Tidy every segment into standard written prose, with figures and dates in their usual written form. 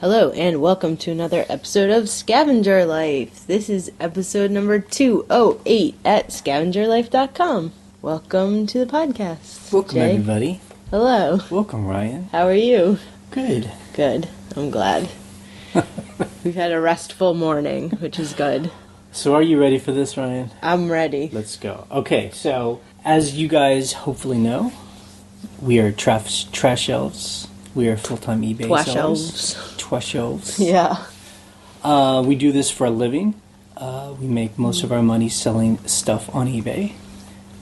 Hello, and welcome to another episode of Scavenger Life. This is episode number 208 at scavengerlife.com. Welcome to the podcast. Welcome, Jay. everybody. Hello. Welcome, Ryan. How are you? Good. Good. I'm glad. We've had a restful morning, which is good. So are you ready for this, Ryan? I'm ready. Let's go. Okay, so as you guys hopefully know, we are trash elves. We are full-time eBay sellers. Trash elves. Yeah. We do this for a living. We make most of our money selling stuff on eBay.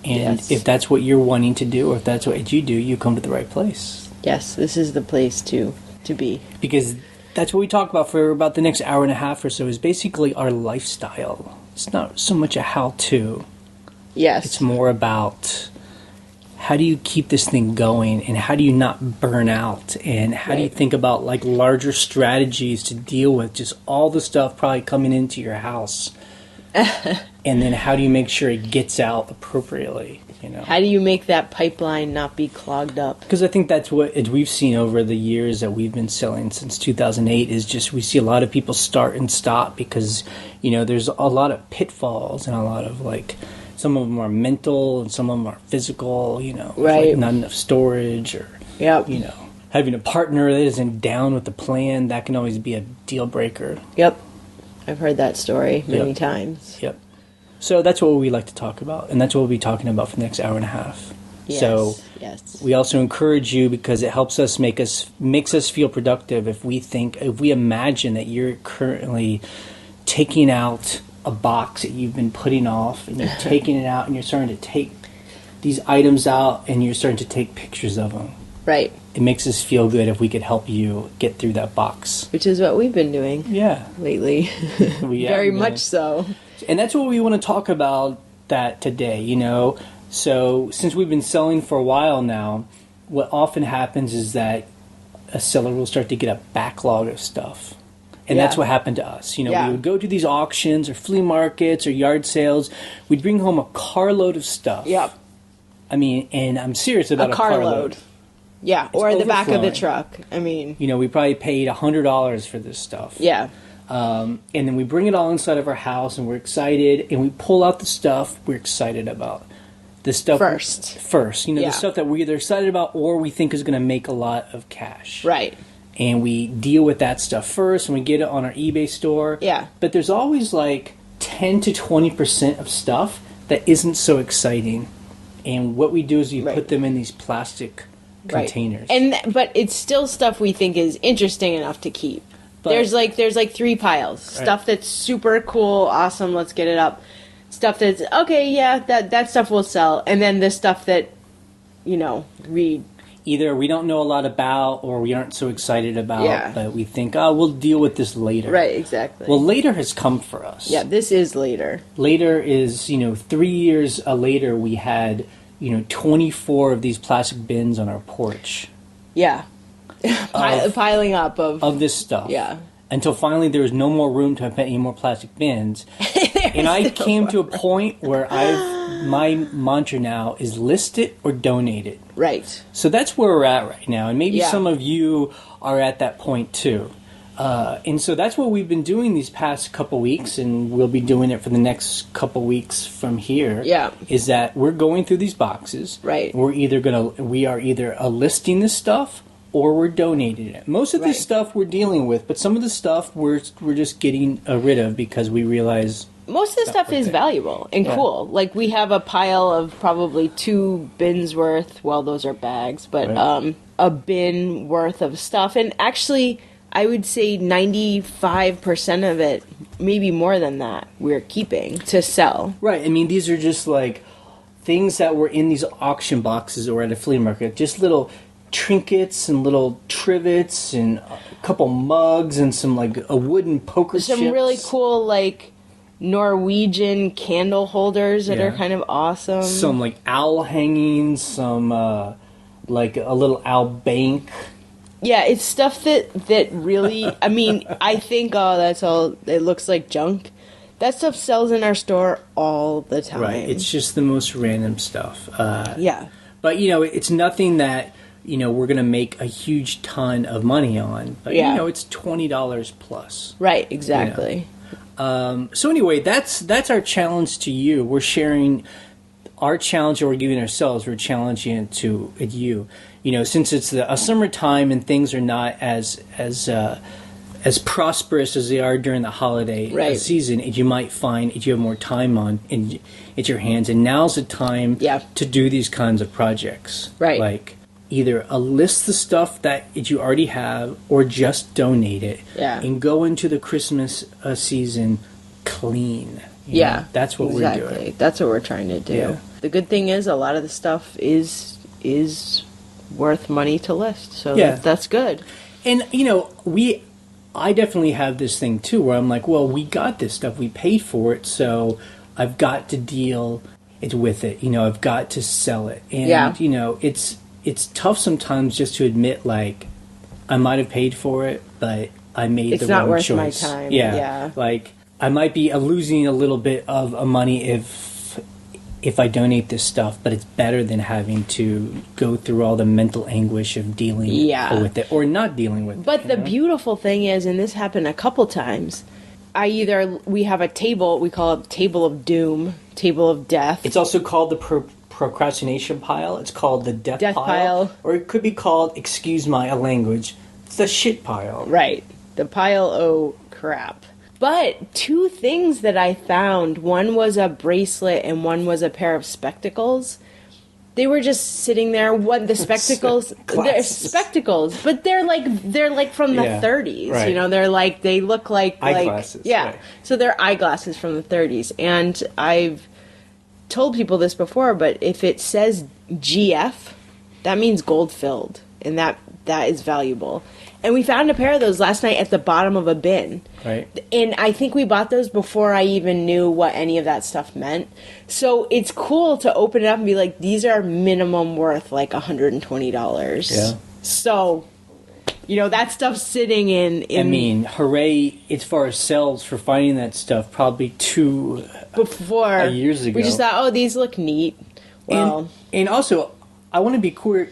And Yes. if that's what you're wanting to do, or if that's what you do, you come to the right place. Yes, this is the place to be. Because that's what we talk about for about the next hour and a half or so, is basically our lifestyle. It's not so much a how-to. Yes. It's more about how do you keep this thing going, and how do you not burn out, and how do you think about like larger strategies to deal with just all the stuff probably coming into your house. And then how do you make sure it gets out appropriately, you know? How do you make that pipeline not be clogged up? Because I think that's what we've seen over the years that we've been selling since 2008 is just we see a lot of people start and stop because, you know, there's a lot of pitfalls and a lot of like, some of them are mental and some of them are physical, you know, Right. like not enough storage or, Yep. you know, having a partner that isn't down with the plan, that can always be a deal breaker. Yep. I've heard that story many Yep. times. Yep. So that's what we like to talk about, and that's what we'll be talking about for the next hour and a half. Yes. So Yes. we also encourage you because it helps us makes us feel productive if we imagine that you're currently taking out a box that you've been putting off, and you're taking it out and you're starting to take these items out and you're starting to take pictures of them. Right. It makes us feel good if we could help you get through that box. Which is what we've been doing Yeah. lately. We Very have been. much so. And that's what we want to talk about that today, you know. So since we've been selling for a while now, what often happens is that a seller will start to get a backlog of stuff. And Yeah. that's what happened to us. You know, Yeah. we would go to these auctions or flea markets or yard sales. We'd bring home a carload of stuff. Yep. I mean, and I'm serious about A a carload. carload. Yeah, or the back of the overflowing. truck. I mean, You know, we probably paid $100 for this stuff. yeah. And then we bring it all inside of our house, and we're excited, and we pull out the stuff we're excited about. The stuff first, you know, Yeah. the stuff that we're either excited about or we think is going to make a lot of cash. Right. And we deal with that stuff first, and we get it on our eBay store. Yeah. But there's always like 10 to 20% of stuff that isn't so exciting. And what we do is we Right. put them in these plastic containers. But it's still stuff we think is interesting enough to keep. But- there's like three piles. Right. Stuff that's super cool, awesome, let's get it up. Stuff that's okay, yeah, that stuff will sell. And then the stuff that, you know, Either we don't know a lot about or we aren't so excited about, Yeah. but we think, oh, we'll deal with this later. Right, exactly. Well, later has come for us. yeah, this is later. Later is, you know, 3 years later we had, you know, 24 of these plastic bins on our porch Yeah. Piling up of this stuff. Yeah. Until finally there was no more room to have any more plastic bins. And I came to a point where my mantra now is list it or donate it. Right. So that's where we're at right now. And maybe Yeah. some of you are at that point too. And so that's what we've been doing these past couple weeks, and we'll be doing it for the next couple weeks from here. Yeah. Is that we're going through these boxes. Right. We are either listing this stuff or we're donating it. Most of this Right. stuff we're dealing with, but some of the stuff we're just getting rid of because we realize Most of the stuff is valuable and Yeah. cool. Like we have a pile of probably 2 bins worth. Well, those are bags, but Right. a bin worth of stuff. And actually, I would say 95% of it, maybe more than that, we're keeping to sell. Right. I mean, these are just like things that were in these auction boxes or at a flea market. Just little trinkets and little trivets and a couple mugs and some like a wooden poker Some chips. really cool, like, Norwegian candle holders that Yeah. are kind of awesome. Some like owl hangings, some like a little owl bank. Yeah, it's stuff that really, I mean, I think, oh, that's all, it looks like junk. That stuff sells in our store all the time. Right. It's just the most random stuff. Yeah. But, you know, it's nothing that we're going to make a huge ton of money on. But, it's $20 plus. Right, exactly. So anyway, that's our challenge to you. We're sharing our challenge that we're giving ourselves. We're challenging it to you. Since it's a summertime and things are not as prosperous as they are during the holiday season, you might find if you have more time at your hands, and now's the time to do these kinds of projects. Right. Like either list the stuff that you already have or just donate it and go into the Christmas season clean. That's what we're doing. That's what we're trying to do. Yeah. The good thing is a lot of the stuff is worth money to list, so that's good. And I definitely have this thing too where I'm like, well, we got this stuff, we paid for it, so I've got to deal with it. I've got to sell it. And it's tough sometimes just to admit, like, I might have paid for it, but I made the wrong choice. It's not worth my time. Yeah. Like, I might be losing a little bit of money if I donate this stuff, but it's better than having to go through all the mental anguish of dealing with it or not dealing with it. But the beautiful thing is, and this happened a couple times, we have a table, we call it Table of Doom, Table of Death. It's also called the procrastination pile. It's called the death pile. Or it could be called, excuse my language, it's the shit pile. Right. The pile of crap. But two things that I found, one was a bracelet and one was a pair of spectacles. They were just sitting there. The spectacles, they're spectacles, but they're like from the 30s. Right. They look like eyeglasses. Right. So they're eyeglasses from the 30s. And I've told people this before, but if it says GF, that means gold filled, and that is valuable. And we found a pair of those last night at the bottom of a bin. Right. And I think we bought those before I even knew what any of that stuff meant. So it's cool to open it up and be like, these are minimum worth like $120. Yeah. So, that stuff's sitting in... I mean, hooray, it's for ourselves for finding that stuff probably before years ago. We just thought, these look neat. Well... And also, I want to be clear...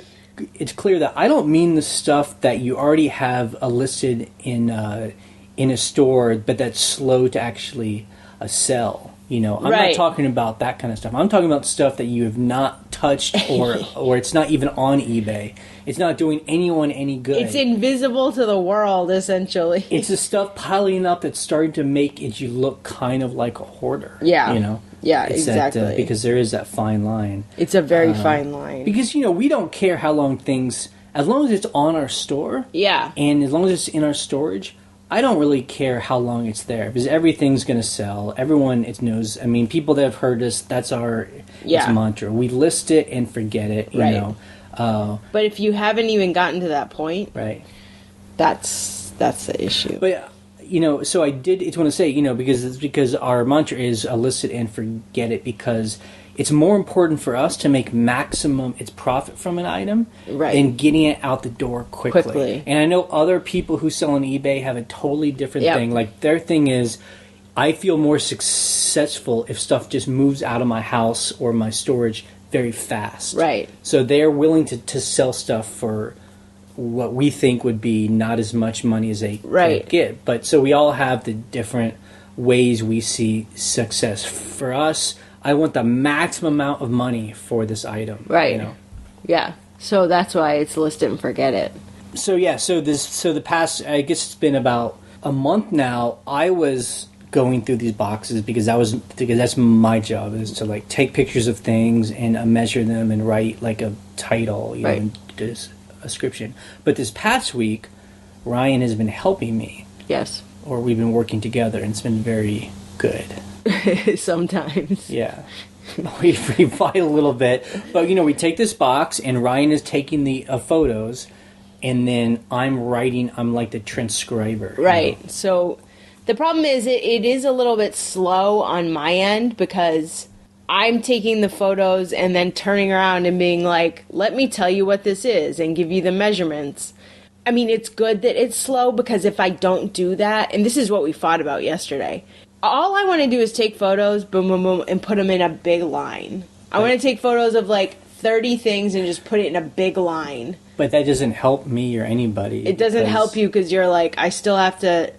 It's clear that I don't mean the stuff that you already have listed in a store, but that's slow to actually sell. I'm not talking about that kind of stuff. I'm talking about stuff that you have not touched or it's not even on eBay. It's not doing anyone any good. It's invisible to the world, essentially. It's the stuff piling up that's starting to make you look kind of like a hoarder. Yeah. Yeah, it's exactly. Because there is that fine line. It's a very fine line. Because, we don't care how long things... As long as it's on our store... Yeah. And as long as it's in our storage, I don't really care how long it's there. Because everything's going to sell. Everyone knows... I mean, people that have heard us, that's our mantra. We list it and forget it, you know. But if you haven't even gotten to that point... Right. That's the issue. But... so I did want to say, because our mantra is list it and forget it, because it's more important for us to make maximum its profit from an item than getting it out the door quickly. And I know other people who sell on eBay have a totally different thing. Like, their thing is, I feel more successful if stuff just moves out of my house or my storage very fast. Right. So they're willing to sell stuff for... what we think would be not as much money as they could get. But so we all have the different ways we see success. For us, I want the maximum amount of money for this item. Right. Yeah. So that's why it's list it and forget it. So the past, I guess it's been about a month now, I was going through these boxes because that's my job, is to like take pictures of things and measure them and write like a title, and description. But this past week, Ryan has been helping me. Yes. Or we've been working together, and it's been very good. Sometimes. Yeah. We fight a little bit. But, we take this box, and Ryan is taking the photos, and then I'm writing, I'm like the transcriber. Right. So the problem is it is a little bit slow on my end, because I'm taking the photos and then turning around and being like, let me tell you what this is and give you the measurements. I mean, it's good that it's slow, because if I don't do that, and this is what we fought about yesterday, all I want to do is take photos, boom, boom, boom, and put them in a big line. I want to take photos of like 30 things and just put it in a big line. But that doesn't help me or anybody. It doesn't help you because you're like, I still have to,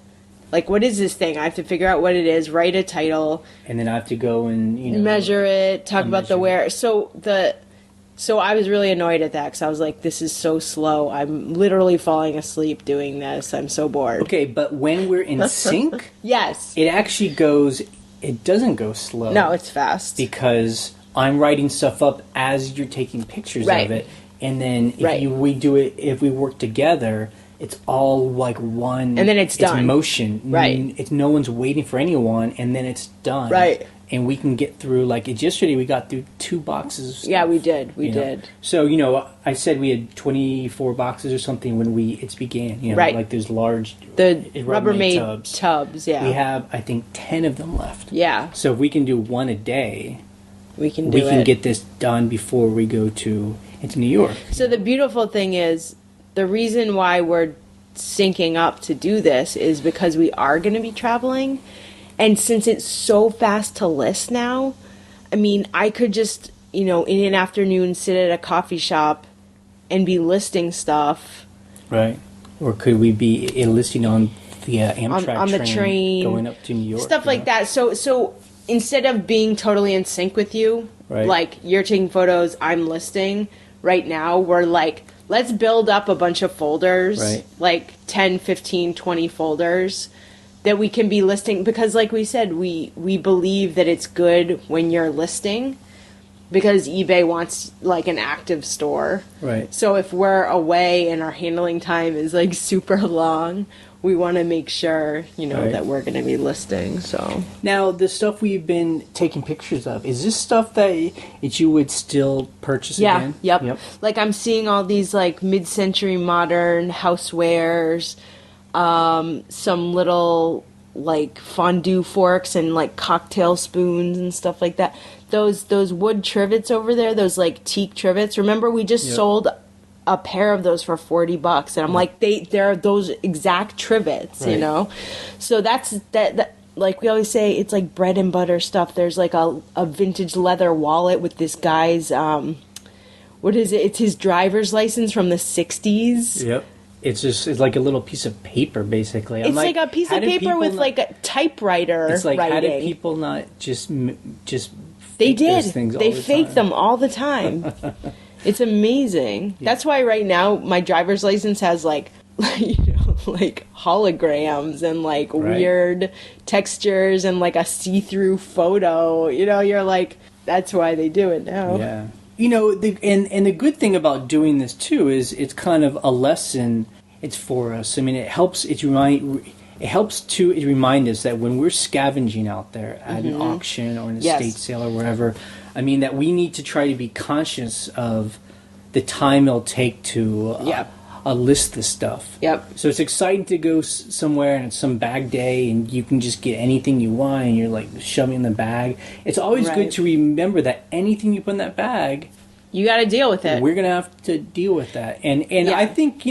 like, what is this thing? I have to figure out what it is, write a title. And then I have to go and, measure it, talk about the wear. So I was really annoyed at that because I was like, this is so slow. I'm literally falling asleep doing this. I'm so bored. Okay, but when we're in sync, yes, it actually goes, it doesn't go slow. No, it's fast. Because I'm writing stuff up as you're taking pictures of it. And then if we work together, it's all like one. And then it's done. It's motion. Right. It's no one's waiting for anyone, and then it's done. Right. And we can get through, like yesterday we got through 2 boxes of stuff. Yeah, we did. We did. So, I said we had 24 boxes or something when it began. Like those large Rubbermaid tubs. Yeah. We have, I think, 10 of them left. Yeah. So if we can do one a day, we can get this done before we go into New York. So the beautiful thing is, the reason why we're syncing up to do this is because we are going to be traveling. And since it's so fast to list now, I mean, I could just, in an afternoon sit at a coffee shop and be listing stuff. Right. Or could we be listing on the Amtrak on the train going up to New York? Stuff like that. So instead of being totally in sync with you, like you're taking photos, I'm listing, right now we're like, let's build up a bunch of folders, like 10, 15, 20 folders that we can be listing, because like we said, we believe that it's good when you're listing, because eBay wants like an active store. Right. So if we're away and our handling time is like super long, we want to make sure, that we're going to be listing. So now the stuff we've been taking pictures of, is this stuff that you would still purchase again? Yep. Like I'm seeing all these like mid-century modern housewares, some little like fondue forks and like cocktail spoons and stuff like that. Those wood trivets over there, those like teak trivets. Remember, we just sold a pair of those for $40, and I'm like, they're those exact trivets, So that's that. Like we always say, it's like bread and butter stuff. There's like a vintage leather wallet with this guy's what is it? It's his driver's license from the '60s. Yep. It's like a little piece of paper, basically. It's like a piece of paper with like a typewriter. It's like, writing. how did people not just they fake did. Those things all they the fake time? them all the time. It's amazing. Yeah. That's why right now my driver's license has like holograms and like weird textures and like a see-through photo. You're like, that's why they do it now. Yeah. And the good thing about doing this too is it's kind of a lesson. It's for us. I mean, it helps. It helps to remind us that when we're scavenging out there at an auction or an estate sale or wherever, I mean, that we need to try to be conscious of the time it'll take to list this stuff. Yep. So it's exciting to go somewhere and it's some bag day and you can just get anything you want and you're like shoving in the bag. It's always good to remember that anything you put in that bag, you got to deal with it. We're going to have to deal with that. And I think,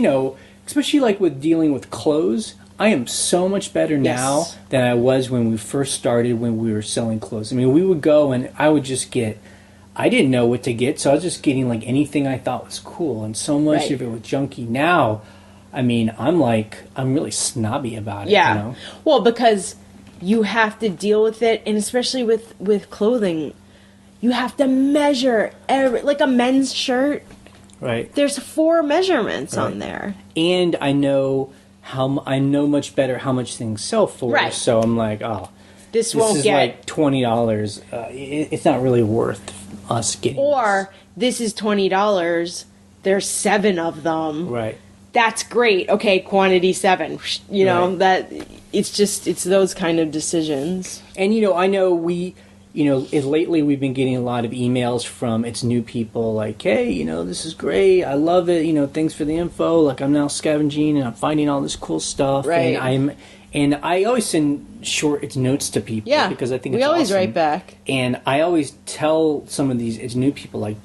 especially like with dealing with clothes, I am so much better now than I was when we first started, when we were selling clothes. I mean, we would go and I would just I didn't know what to get, so I was just getting like anything I thought was cool, and so much of it was junky. Now, I mean, I'm really snobby about it. Yeah. Well, because you have to deal with it, and especially with clothing, you have to measure like a men's shirt. Right. There's 4 measurements on there, and I know much better how much things sell for. Right. So I'm like, this is like $20. It's not really worth us getting. Or this is $20. There's 7 of them. Right. That's great. Okay, quantity 7. That it's those kind of decisions. And I know lately we've been getting a lot of emails from new people like, hey, this is great. I love it. Thanks for the info. Like, I'm now scavenging and I'm finding all this cool stuff. Right. And I always send short notes to people because I think it's always awesome. Write back. And I always tell some of these new people, like,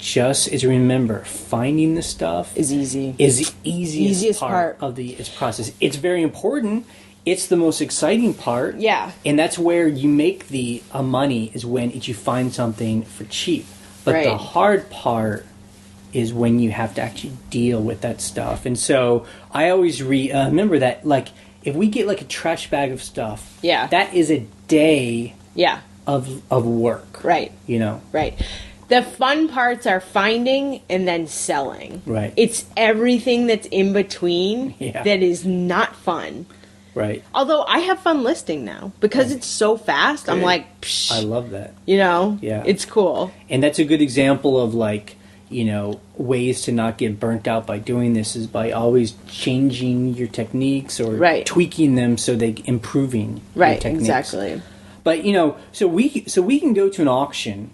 remember, finding this stuff is easy. Is the easiest part of its process. It's very important. It's the most exciting part. Yeah. And that's where you make the money, is when you find something for cheap. But the hard part is when you have to actually deal with that stuff. And so I always remember that, like, if we get like a trash bag of stuff, Yeah. that is a day Yeah. of work. Right. You know? Right. The fun parts are finding and then selling. Right. It's everything that's in between Yeah. that is not fun. Right. Although I have fun listing now because it's so fast. I'm Good. like, psh, I love that. you know, Yeah. it's cool. And that's a good example of, like, you know, ways to not get burnt out by doing this is by always changing your techniques or Right. tweaking them so they improving your Right, techniques. exactly. But, you know, so we can go to an auction,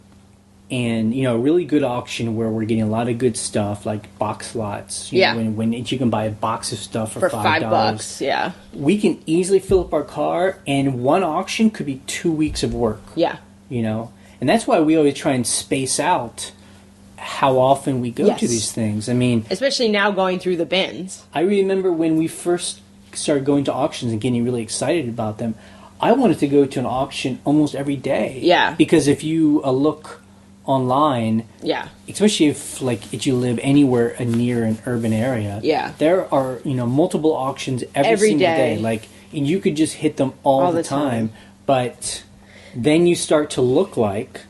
and, you know, a really good auction where we're getting a lot of good stuff, like box lots. You Yeah. know, when you can buy a box of stuff for For $5. $5, yeah. We can easily fill up our car, and one auction could be 2 weeks of work. Yeah. You know? And that's why we always try and space out how often we go Yes. to these things. I mean, Especially now going through the bins. I remember when we first started going to auctions and getting really excited about them, I wanted to go to an auction almost every day. Yeah. Because if you look online, Yeah. especially if you live anywhere near an urban area, Yeah. there are, you know, multiple auctions every single day. Like, and you could just hit them all the time. But then you start to look like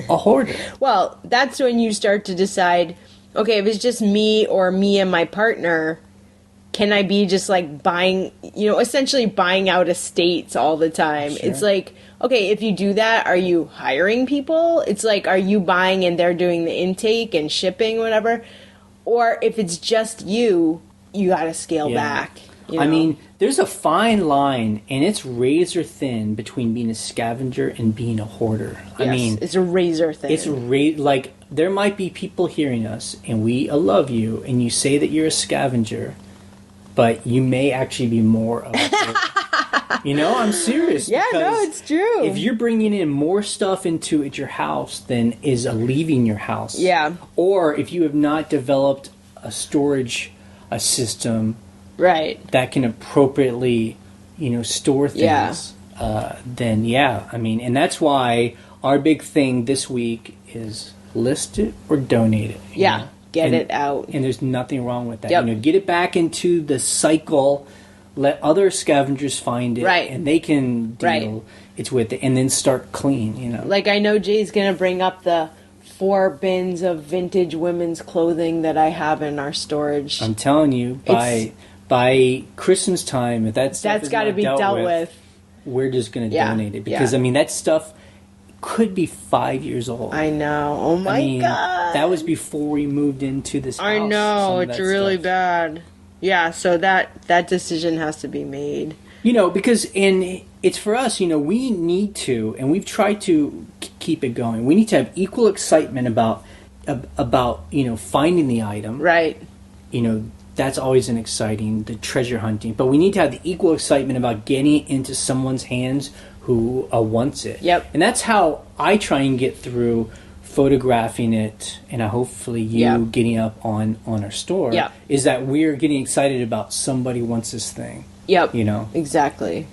a hoarder. Well, that's when you start to decide, okay, if it's just me or me and my partner, can I be just like buying, you know, essentially buying out estates all the time? Sure. It's like, okay, if you do that, are you hiring people? It's like, are you buying and they're doing the intake and shipping, whatever? Or if it's just you, you got to scale Yeah. back. You I know? mean, there's a fine line, and it's razor thin between being a scavenger and being a hoarder. I Yes, mean, it's a razor thing. it's like there might be people hearing us, and we love you, and you say that you're a scavenger, but you may actually be more of a hoarder. You know, I'm serious. Yeah, no, because it's true. If you're bringing in more stuff into your house than is leaving your house, Yeah. or if you have not developed a storage system Right. that can appropriately, you know, store things, then yeah, I mean, and that's why our big thing this week is list it or donate it. you Yeah. know? Get And- it out. And there's nothing wrong with that. Yep. You know, get it back into the cycle, let other scavengers find it, Right. and they can deal Right. it's with it, and then start clean, you know. Like, I know Jay's gonna bring up the 4 bins of vintage women's clothing that I have in our storage. I'm telling you, by Christmas time, if that stuff That's is got to not be dealt with. we're just going to Yeah, donate it because yeah. I mean that stuff could be 5 years old. I know. Oh my I mean, god. that was before we moved into this house. I some know. of It's that really stuff. bad. Yeah. So that decision has to be made. You know, because it's for us. You know, we need to, and we've tried to keep it going. We need to have equal excitement about you know, finding the item. Right. You know, that's always an exciting, the treasure hunting. But we need to have the equal excitement about getting it into someone's hands who wants it. Yep. And that's how I try and get through photographing it, and hopefully you Yep. getting up on our store. Yep. Is that we're getting excited about somebody wants this thing. Yep. You know, Exactly.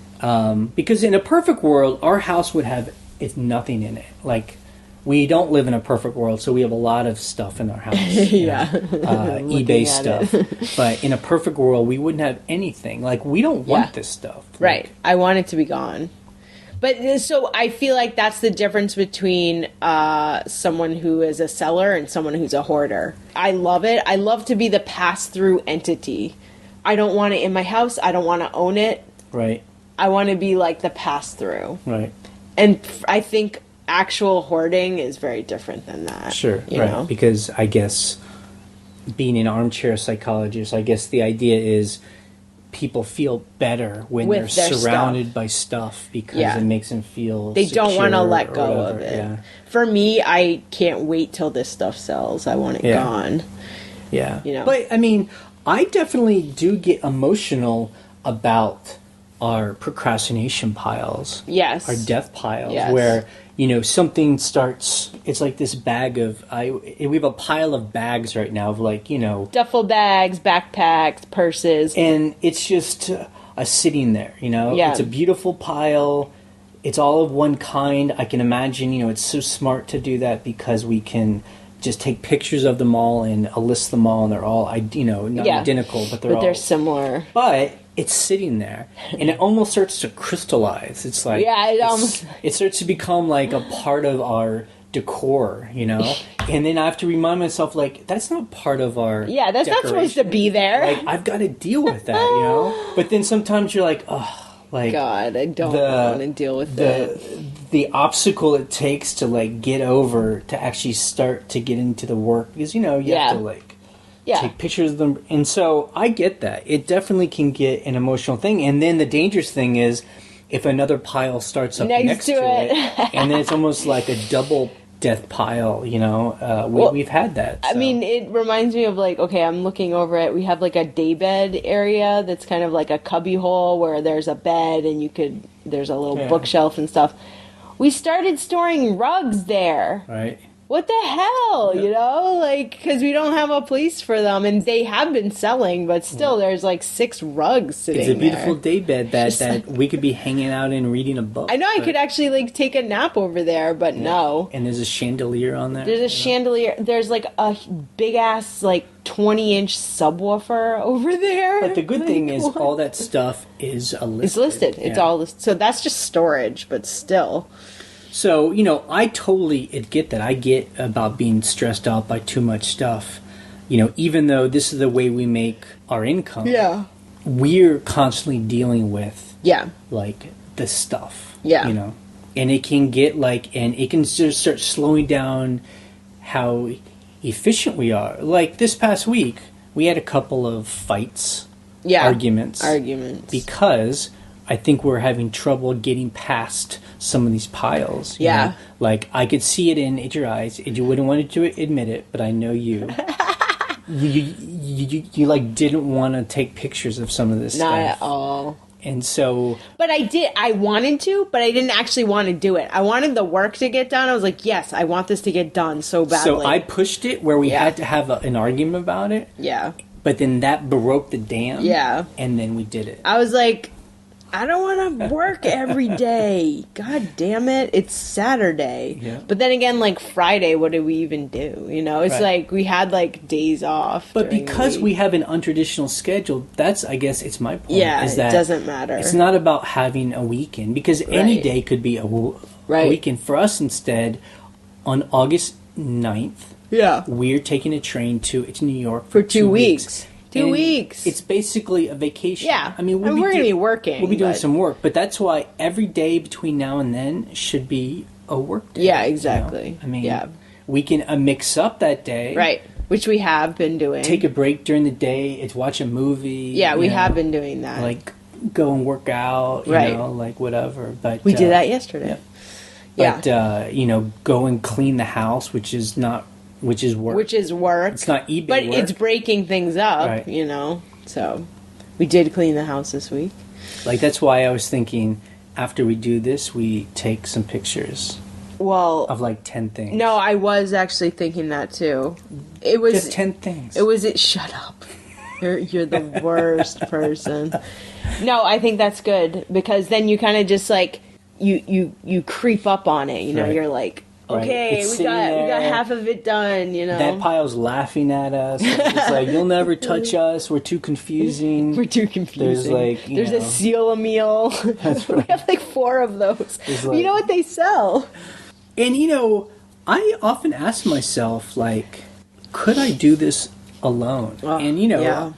because in a perfect world, our house would have nothing in it. Like, we don't live in a perfect world, so we have a lot of stuff in our house. Yeah. eBay Looking at stuff. But in a perfect world, we wouldn't have anything. Like, we don't want Yeah. this stuff. Right. Like, I want it to be gone. But so I feel like that's the difference between someone who is a seller and someone who's a hoarder. I love it. I love to be the pass-through entity. I don't want it in my house. I don't want to own it. right. I want to be like the pass-through. Right. And I think actual hoarding is very different than that. Sure. You right. know? Because I guess being an armchair psychologist, I guess the idea is people feel better when With they're their surrounded by stuff because Yeah. it makes them feel They don't want to secure let or go whatever. of it. Yeah. For me, I can't wait till this stuff sells. I want it Yeah. gone. Yeah. You know. But I mean, I definitely do get emotional about our procrastination piles. Yes. Our death piles, Yes. where, you know, something starts, it's like this bag of, we have a pile of bags right now of, like, you know, Duffel bags, backpacks, purses. and it's just sitting there, you know. Yeah. It's a beautiful pile. It's all of one kind. I can imagine, you know, it's so smart to do that because we can just take pictures of them all and list them all, and they're all not identical, but they're similar. But it's sitting there, and it almost starts to crystallize. It's like it starts to become like a part of our decor, and then I have to remind myself, like, that's not part of our that's not supposed to be there. Like, I've got to deal with that, but then sometimes you're like, oh, like, God, I don't want to deal with the obstacle it takes to like get over to actually start to get into the work, because you have to like take pictures of them. And so I get that it definitely can get an emotional thing, and then the dangerous thing is if another pile starts up next to it and then it's almost like a double death pile, we've had that. So. I mean, it reminds me of like, okay, I'm looking over it. We have like a daybed area that's kind of like a cubby hole where there's a bed and there's a little bookshelf and stuff. We started storing rugs there. Right. What the hell, like, because we don't have a place for them, and they have been selling, but still, there's like 6 rugs sitting there. It's a beautiful daybed that we could be hanging out and reading a book. I know I could actually like take a nap over there, but no. And there's a chandelier on there. There's a chandelier. There's like a big ass like 20-inch subwoofer over there. But the good thing is all that stuff is listed. It's listed. It's all listed. So that's just storage, but still. So, I totally get that. I get about being stressed out by too much stuff. Even though this is the way we make our income. Yeah. We're constantly dealing with like the stuff. Yeah. And it can get and it can just start slowing down how efficient we are. Like this past week, we had a couple of fights. Yeah. Arguments. Because I think we're having trouble getting past some of these piles. Yeah. Like, I could see it in your eyes, and you wouldn't want to admit it, but I know you. you like, didn't want to take pictures of some of this stuff. Not at all. And so... But I wanted to, but I didn't actually want to do it. I wanted the work to get done. I was like, yes, I want this to get done so badly. So I pushed it where we had to have an argument about it. Yeah. But then that broke the dam. Yeah. And then we did it. I was like... I don't want to work every day. God damn it. It's Saturday. Yeah. But then again, like Friday, what do we even do? It's like we had like days off. But because we have an untraditional schedule, that's, I guess, it's my point. Yeah, is that it doesn't matter. It's not about having a weekend, because any day could be a weekend. For us, instead, on August 9th, we're taking a train to New York for 2 weeks. 2 weeks. It's basically a vacation. Yeah. I mean, we're going to be working. We'll be doing some work, but that's why every day between now and then should be a work day. Yeah, exactly. I mean, we can mix up that day. Right, which we have been doing. Take a break during the day. It's watch a movie. Yeah, we have been doing that. Like, go and work out, like whatever. But we did that yesterday. Yeah. But, go and clean the house, which is work. Which is work. It's not eBay but work. It's breaking things up, So we did clean the house this week. Like, that's why I was thinking after we do this, we take some pictures. Well, of like 10 things. No, I was actually thinking that too. It was just 10 things. Shut up. You're the worst person. No, I think that's good, because then you kind of just like you creep up on it. You're like, okay, we got half of it done, That pile's laughing at us. It's like, you'll never touch us. We're too confusing. There's like, there's a seal meal. That's right. We have like 4 of those. Like, you know what they sell? And I often ask myself, like, could I do this alone? And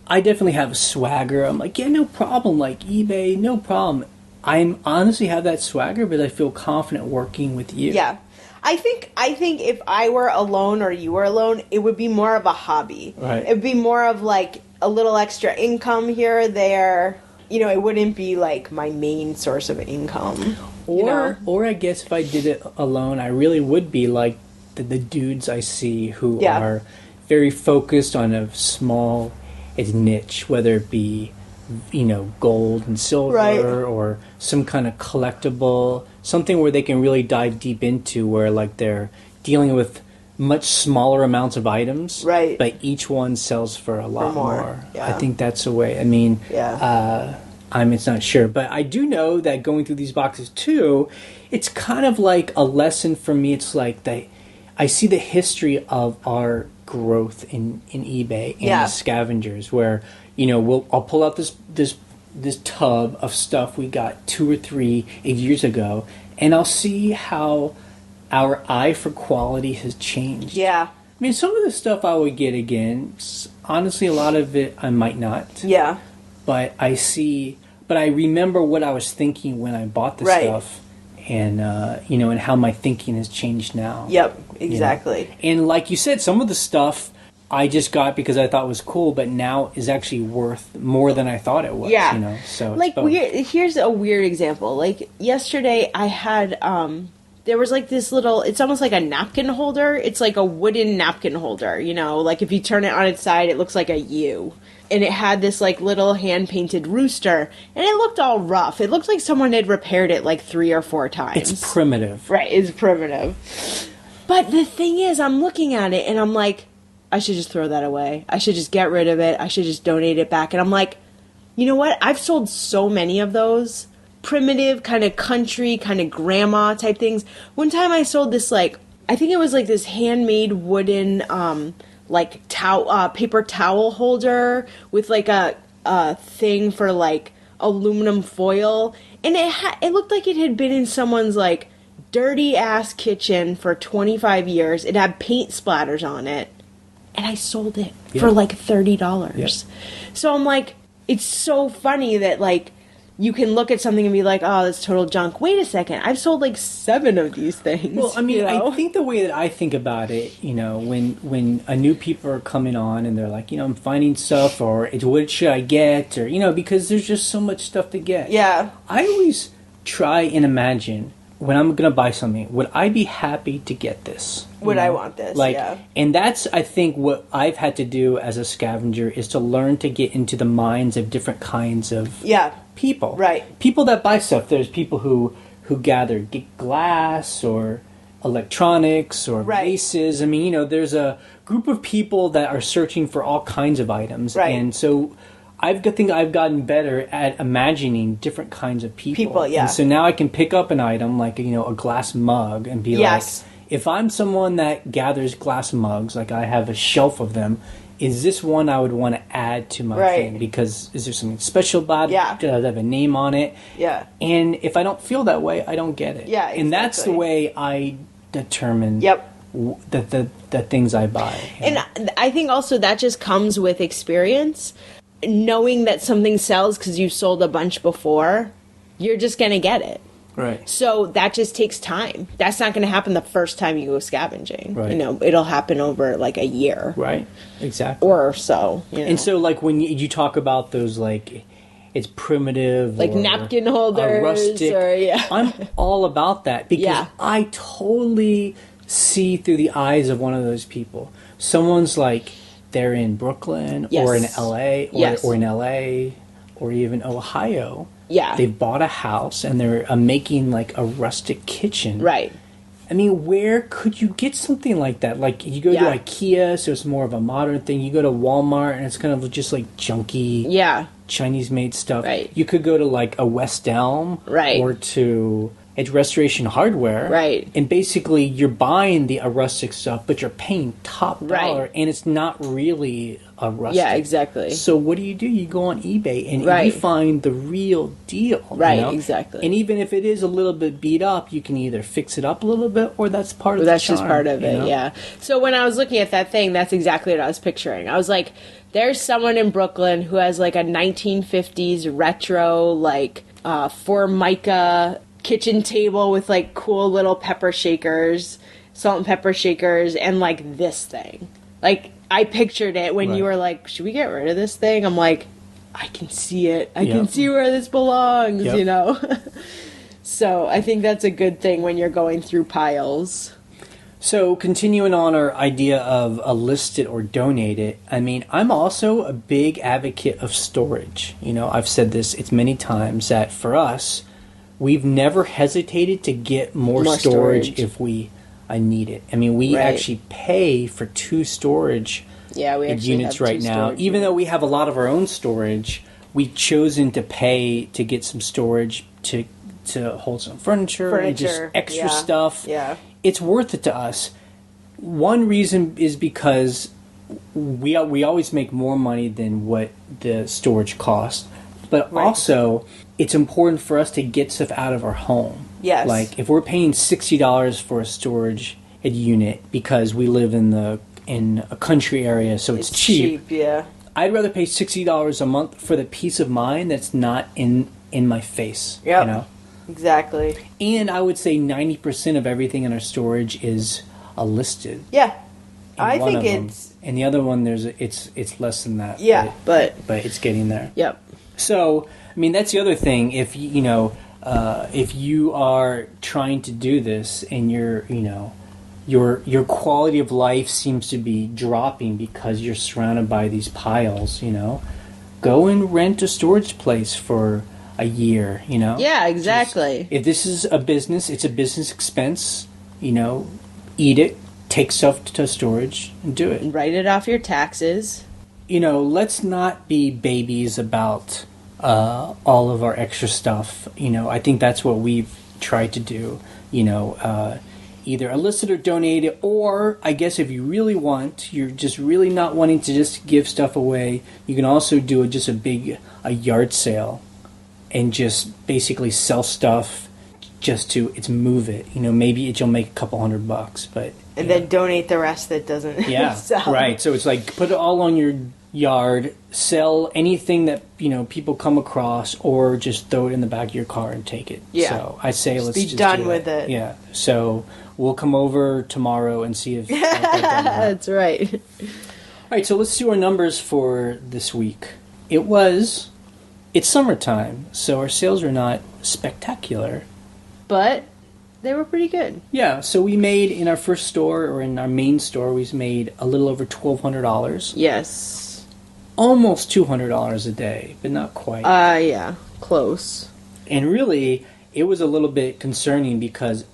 I definitely have a swagger. I'm like, yeah, no problem. Like eBay, no problem. I honestly have that swagger, but I feel confident working with you. Yeah. I think if I were alone or you were alone, it would be more of a hobby. Right. It would be more of like a little extra income here or there. It wouldn't be like my main source of income. Or I guess if I did it alone, I really would be like the dudes I see who are very focused on a small niche, whether it be gold and silver or some kind of collectible, something where they can really dive deep into, where like they're dealing with much smaller amounts of items, but each one sells for a lot more. Yeah. I think that's a way. I mean, it's not sure, but I do know that going through these boxes too, it's kind of like a lesson for me. It's like I see the history of our growth in eBay and the Scavengers, where I'll pull out this tub of stuff we got 2 or 3 years ago, and I'll see how our eye for quality has changed. Yeah. I mean, some of the stuff I would get again, honestly, a lot of it I might not. Yeah. But I remember what I was thinking when I bought the stuff, and and how my thinking has changed now. Yep, exactly. And like you said, some of the stuff I just got because I thought it was cool, but now is actually worth more than I thought it was. Yeah. So like here's a weird example. Like yesterday, I had there was like this little. It's almost like a napkin holder. It's like a wooden napkin holder. Like if you turn it on its side, it looks like a U. And it had this like little hand-painted rooster, and it looked all rough. It looked like someone had repaired it like 3 or 4 times. It's primitive. Right, it's primitive. But the thing is, I'm looking at it, and I'm like, I should just throw that away. I should just get rid of it. I should just donate it back. And I'm like, you know what? I've sold so many of those primitive, kind of country, kind of grandma type things. One time I sold this, like, I think it was like this handmade wooden like paper towel holder with like a thing for like aluminum foil, and it looked like it had been in someone's like dirty ass kitchen for 25 years. It had paint splatters on it, and I sold it for like $30. Yep. So I'm like, it's so funny that like you can look at something and be like, oh, that's total junk. Wait a second. I've sold like 7 of these things. Well, I mean, I think the way that I think about it, when a new people are coming on and they're like, I'm finding stuff, or what should I get? Or, because there's just so much stuff to get. Yeah. I always try and imagine when I'm going to buy something, would I be happy to get this? Would I want this? Like, yeah. And that's, I think, what I've had to do as a scavenger is to learn to get into the minds of different kinds of people. Right. People that buy stuff. There's people who gather glass or electronics or vases. I mean, there's a group of people that are searching for all kinds of items. Right. And so I think I've gotten better at imagining different kinds of people. Yeah. And so now I can pick up an item like, a glass mug and be like, if I'm someone that gathers glass mugs, like I have a shelf of them, is this one I would want to add to my thing? Because is there something special about it? Does it have a name on it? Yeah. And if I don't feel that way, I don't get it. Yeah, exactly. And that's the way I determine the things I buy. And I think also that just comes with experience. Knowing that something sells because you've sold a bunch before, you're just going to get it. Right. So that just takes time. That's not going to happen the first time you go scavenging. Right. It'll happen over like a year. Right. Exactly. Or so. And so like when you talk about those like it's primitive, like or napkin holders, rustic, or I'm all about that because I totally see through the eyes of one of those people. Someone's like they're in Brooklyn or in LA or in LA or even Ohio. Yeah. They bought a house and they're making like a rustic kitchen. Right. I mean, where could you get something like that? Like, you go to IKEA, so it's more of a modern thing. You go to Walmart, and it's kind of just like junky Chinese-made stuff. Right. You could go to like a West Elm or to Edge Restoration Hardware. Right. And basically, you're buying the rustic stuff, but you're paying top dollar, and it's not really a rustic. Yeah, exactly. So what do? You go on eBay, and you find the real deal. Right, exactly. And even if it is a little bit beat up, you can either fix it up a little bit, or that's part of the charm. That's just part of it, yeah. So when I was looking at that thing, that's exactly what I was picturing. I was like, there's someone in Brooklyn who has like a 1950s retro, like, Formica kitchen table with like cool little pepper shakers, salt and pepper shakers, and like this thing. Like, I pictured it when you were like, should we get rid of this thing? I'm like, I can see it. I can see where this belongs, you know? So I think that's a good thing when you're going through piles. So continuing on our idea of a list it or donate it, I mean, I'm also a big advocate of storage. I've said this, it's many times that for us, we've never hesitated to get more storage if we need it. I mean, we actually pay for 2 storage units right now. Even though we have a lot of our own storage, we've chosen to pay to get some storage to hold some furniture and just extra stuff. Yeah. It's worth it to us. One reason is because we always make more money than what the storage costs, but also it's important for us to get stuff out of our home. Yes. Like if we're paying $60 for a storage unit because we live in a country area, so it's cheap. Yeah. I'd rather pay $60 a month for the peace of mind that's not in my face. Yep. You know? Exactly. And I would say 90% of everything in our storage is listed. Yeah. in I one think of them. it's And the other one, it's less than that. yeah, but it's getting there. yep. So, I mean, that's the other thing. If if you are trying to do this and your quality of life seems to be dropping because you're surrounded by these piles, go and rent a storage place for a year. Yeah, exactly. If this is a business, it's a business expense. Eat it, take stuff to storage, and do it. Write it off your taxes. Let's not be babies about all of our extra stuff. I think that's what we've tried to do. Either enlist it or donate it, or I guess if you really want, you're just really not wanting to just give stuff away, you can also do just a yard sale and just basically sell stuff just to move it. Maybe you'll make a couple $100, but and then donate the rest that doesn't sell. Right. So it's like put it all on your yard, sell anything that people come across, or just throw it in the back of your car and take it. Yeah. So I say let's be just done do with that. it. Yeah. So we'll come over tomorrow and see if That's right. All right, so let's do our numbers for this week. It's summertime, so our sales are not spectacular. But they were pretty good. Yeah, so we made in our first store, or in our main store, we made a little over $1,200. Yes. Almost $200 a day, but not quite. Yeah, close. And really, it was a little bit concerning because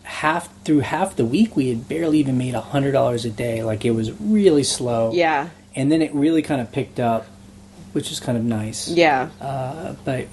through half the week, we had barely even made $100 a day. Like, it was really slow. Yeah. And then it really kind of picked up, which is kind of nice. Yeah. But,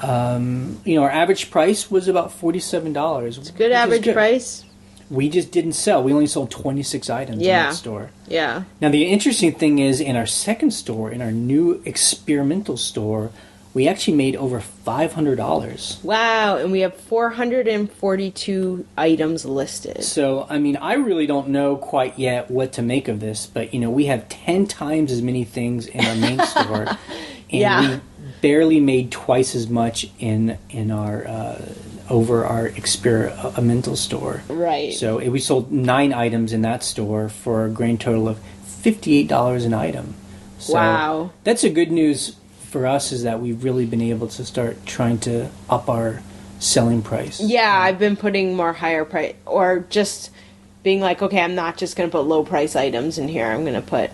our average price was about $47. It's a good average price. We just didn't sell. We only sold 26 items in that store. Yeah. Now, the interesting thing is, in our second store, in our new experimental store, we actually made over $500. Wow, and we have 442 items listed. So, I really don't know quite yet what to make of this, but, we have 10 times as many things in our main store. And we barely made twice as much in our over our experimental store. Right. So we sold 9 items in that store for a grand total of $58 an item. So wow. That's a good news for us, is that we've really been able to start trying to up our selling price. Yeah, I've been putting more higher price, or just being like, okay, I'm not just going to put low price items in here. I'm going to put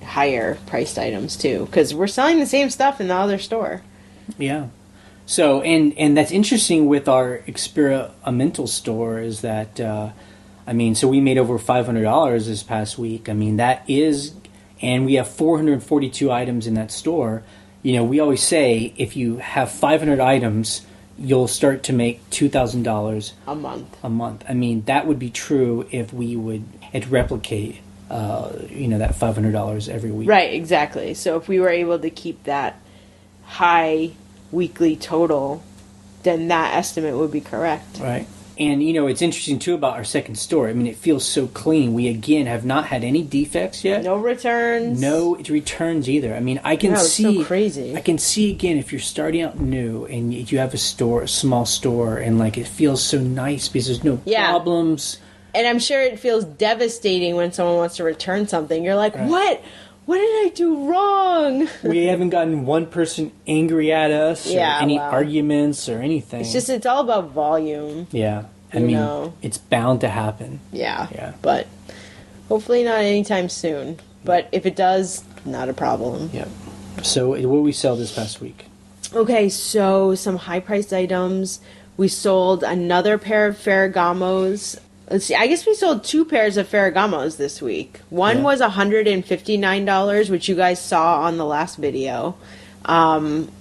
higher priced items too, because we're selling the same stuff in the other store. Yeah. So, and that's interesting with our experimental store is that, so we made over $500 this past week. That is, and we have 442 items in that store. We always say if you have 500 items, you'll start to make $2,000 a month. That would be true if we would replicate, that $500 every week. Right, exactly. So if we were able to keep that high weekly total, then that estimate would be correct. Right. And, it's interesting, too, about our second store. It feels so clean. We, again, have not had any defects yet. No returns. No returns either. I can see... It's so crazy. I can see, again, if you're starting out new and you have a small store, and, it feels so nice because there's no problems. And I'm sure it feels devastating when someone wants to return something. You're like, right. What? What did I do wrong? We haven't gotten one person angry at us or any arguments or anything. It's all about volume. Yeah. It's bound to happen. Yeah. Yeah. But hopefully not anytime soon. But if it does, not a problem. Yep. So what did we sell this past week? Okay, so some high-priced items. We sold another pair of Ferragamos. Let's see, I guess we sold 2 pairs of Ferragamos this week. One was $159, which you guys saw on the last video. And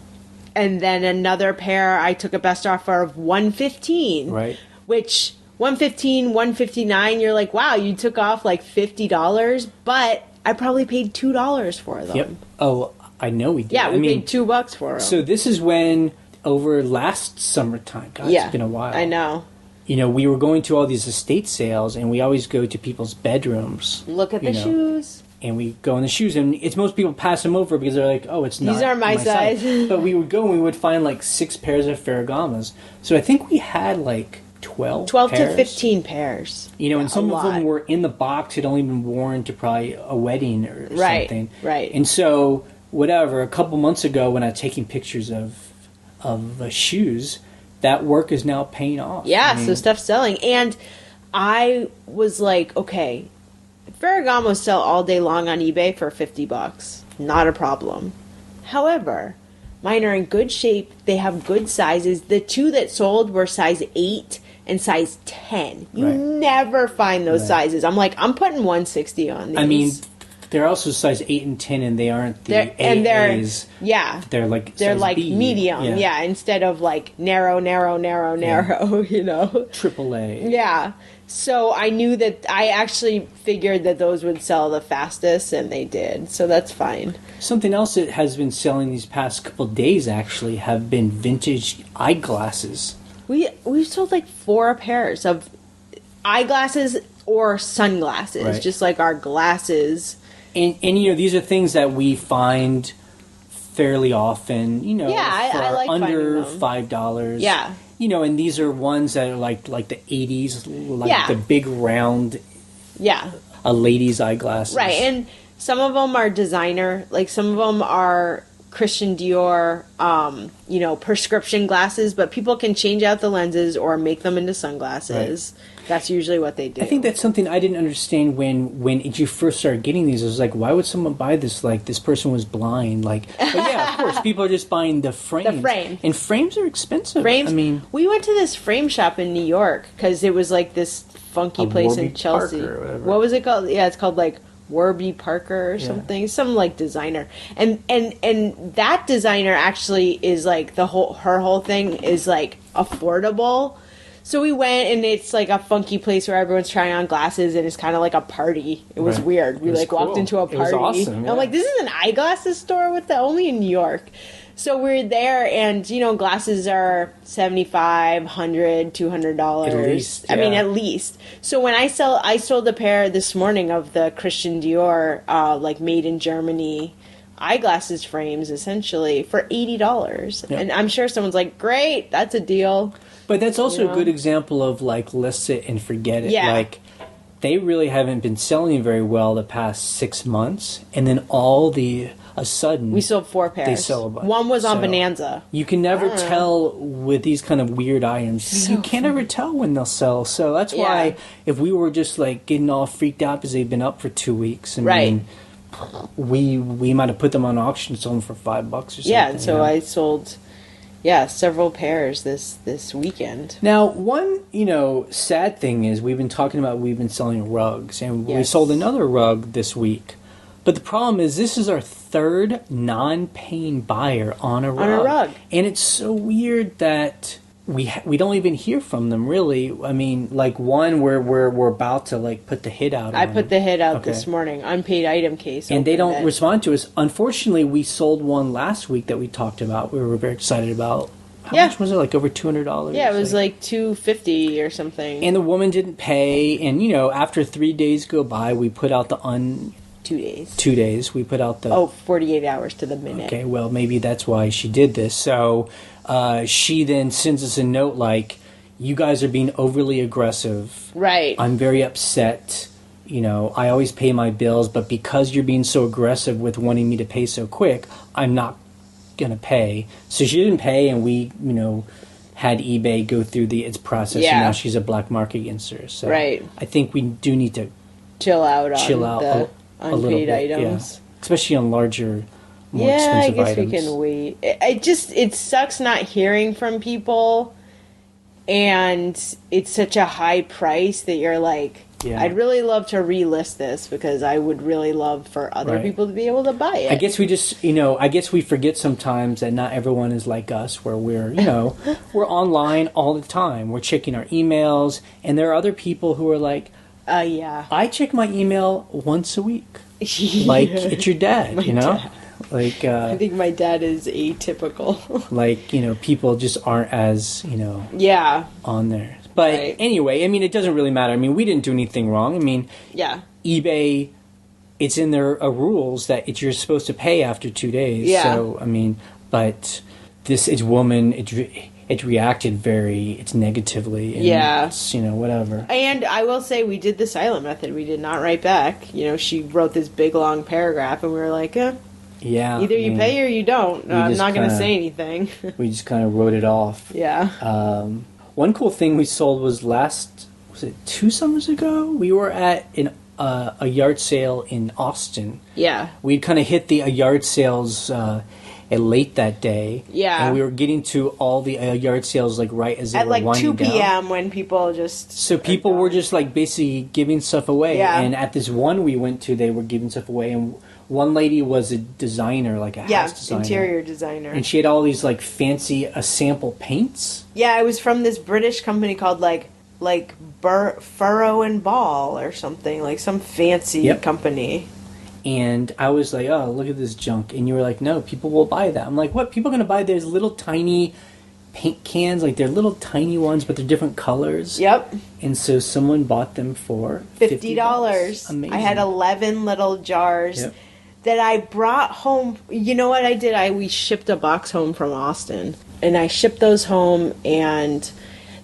then another pair I took a best offer of $115. Right. Which $115, $159. You're like, wow, you took off like $50, but I probably paid $2 for them. Yep. Oh, I know we did. Yeah, we paid $2 for them. So this is when, over last summertime, God, it's been a while. I know. You know, we were going to all these estate sales, and we always go to people's bedrooms. Look at the shoes. And we go in the shoes, and it's most people pass them over because they're like, oh, it's not These aren't my size. But we would go and we would find like 6 pairs of Ferragamas. So I think we had like 12 to 15 pairs. You know, and some of them were in the box, had only been worn to probably a wedding or something. Right. And so, whatever, a couple months ago when I was taking pictures of shoes, that work is now paying off. Yeah, so stuff's selling. And I was like, okay, Ferragamos sell all day long on eBay for $50. Not a problem. However, mine are in good shape. They have good sizes. The 2 that sold were size 8 and size 10. You never find those sizes. I'm like, I'm putting $160 on these. I mean, they're also size 8 and 10, and they aren't the AAs. They're like B. Medium. Yeah, instead of like narrow, you know. Triple A. Yeah. So I knew that I actually figured that those would sell the fastest, and they did. So that's fine. Something else that has been selling these past couple of days actually have been vintage eyeglasses. We've sold like 4 pairs of eyeglasses or sunglasses, just like our glasses. And you know, these are things that we find fairly often, you know, I like under finding them. $5. Yeah. You know, and these are ones that are like the 80s, like the big round, a lady's eyeglasses. Right, and some of them are designer, like some of them are Christian Dior, you know, prescription glasses, but people can change out the lenses or make them into sunglasses. Right. That's usually what they do. I think that's something I didn't understand when you first started getting these. I was like, why would someone buy this? Like, this person was blind. Like, but yeah, of course, people are just buying the frames. The frame. And frames are expensive. Frames. I mean, we went to this frame shop in New York because it was like this funky place Warby in Chelsea. Parker or whatever. What was it called? Yeah, it's called like Warby Parker or something. Some like designer. And that designer actually is like her whole thing is like affordable. So we went, and it's like a funky place where everyone's trying on glasses, and it's kind of like a party. It was weird. We like walked into a party. It was awesome. And I'm like, this is an eyeglasses store with only in New York. So we're there, and you know, glasses are $75, $100, $200. At least, I mean, at least. So when I sold a pair this morning of the Christian Dior, like made in Germany eyeglasses frames, essentially for $80. And I'm sure someone's like, great, that's a deal. But that's also a good example of, like, let's sit and forget it. Yeah. Like, they really haven't been selling very well the past 6 months. And then a sudden... We sold 4 pairs. They sell a bunch. One was on Bonanza. You can never tell with these kind of weird items. You can't ever tell when they'll sell. So that's why if we were just, like, getting all freaked out because they've been up for 2 weeks, I mean, we might have put them on auction and sold them for $5 or something. Yeah, and so I sold... several pairs this weekend. Now, one, sad thing is we've been selling rugs, and we sold another rug this week. But the problem is this is our 3rd non-paying buyer on a rug. And it's so weird that we don't even hear from them, really. I mean, like one we're about to like put the hit out on. I put the hit out this morning, unpaid item case. And they don't respond to us. Unfortunately, we sold one last week that we talked about. We were very excited about. How much was it? Like over $200? Yeah, it was like $250 or something. And the woman didn't pay. And, after 3 days go by, we put out 2 days. 2 days. We put out 48 hours to the minute. Okay, well, maybe that's why she did this. So she then sends us a note like, you guys are being overly aggressive. Right. I'm very upset. I always pay my bills, but because you're being so aggressive with wanting me to pay so quick, I'm not going to pay. So she didn't pay, and we, had eBay go through its process, and now she's a black market against her. So I think we do need to chill out on the bit, unpaid items. yeah. Especially on larger, more expensive items. I guess we can wait. It sucks not hearing from people, and it's such a high price that you're like, Yeah. I'd really love to relist this because I would really love for other Right. people to be able to buy it. I guess we just, I guess we forget sometimes that not everyone is like us, where we're, we're online all the time. We're checking our emails, and there are other people who are like, yeah. I check my email once a week. Like, it's your dad, dad. Like, I think my dad is atypical. like, people just aren't as, Yeah. on there. But Right. anyway, I mean, it doesn't really matter. I mean, we didn't do anything wrong. I mean, Yeah. eBay, it's in their rules that you're supposed to pay after 2 days. Yeah. So, I mean, but this woman, it reacted it's negatively. And Yeah. It's, whatever. And I will say we did the silent method. We did not write back. She wrote this big long paragraph, and we were like, Yeah. either you pay or you don't. No, I'm just not going to kinda- say anything. We just kind of wrote it off. Yeah. One cool thing we sold was was it 2 summers ago? We were at a yard sale in Austin. Yeah. We'd kind of hit the yard sales late that day. Yeah. And we were getting to all the yard sales like right as they At were like winding 2 down. p.m. when people just... So people were just like basically giving stuff away. Yeah. And at this one we went to, they were giving stuff away. And one lady was a designer, like a house designer. interior designer. And she had all these like fancy sample paints. Yeah, it was from this British company called like Furrow and Ball or something, like some fancy Yep. company. And I was like, oh, look at this junk. And you were like, no, people will buy that. I'm like, what? People are going to buy those little tiny paint cans? Like, they're little tiny ones, but they're different colors. Yep. And so someone bought them for $50. Amazing. I had 11 little jars Yep. that I brought home. You know what I did? We shipped a box home from Austin. And I shipped those home, and...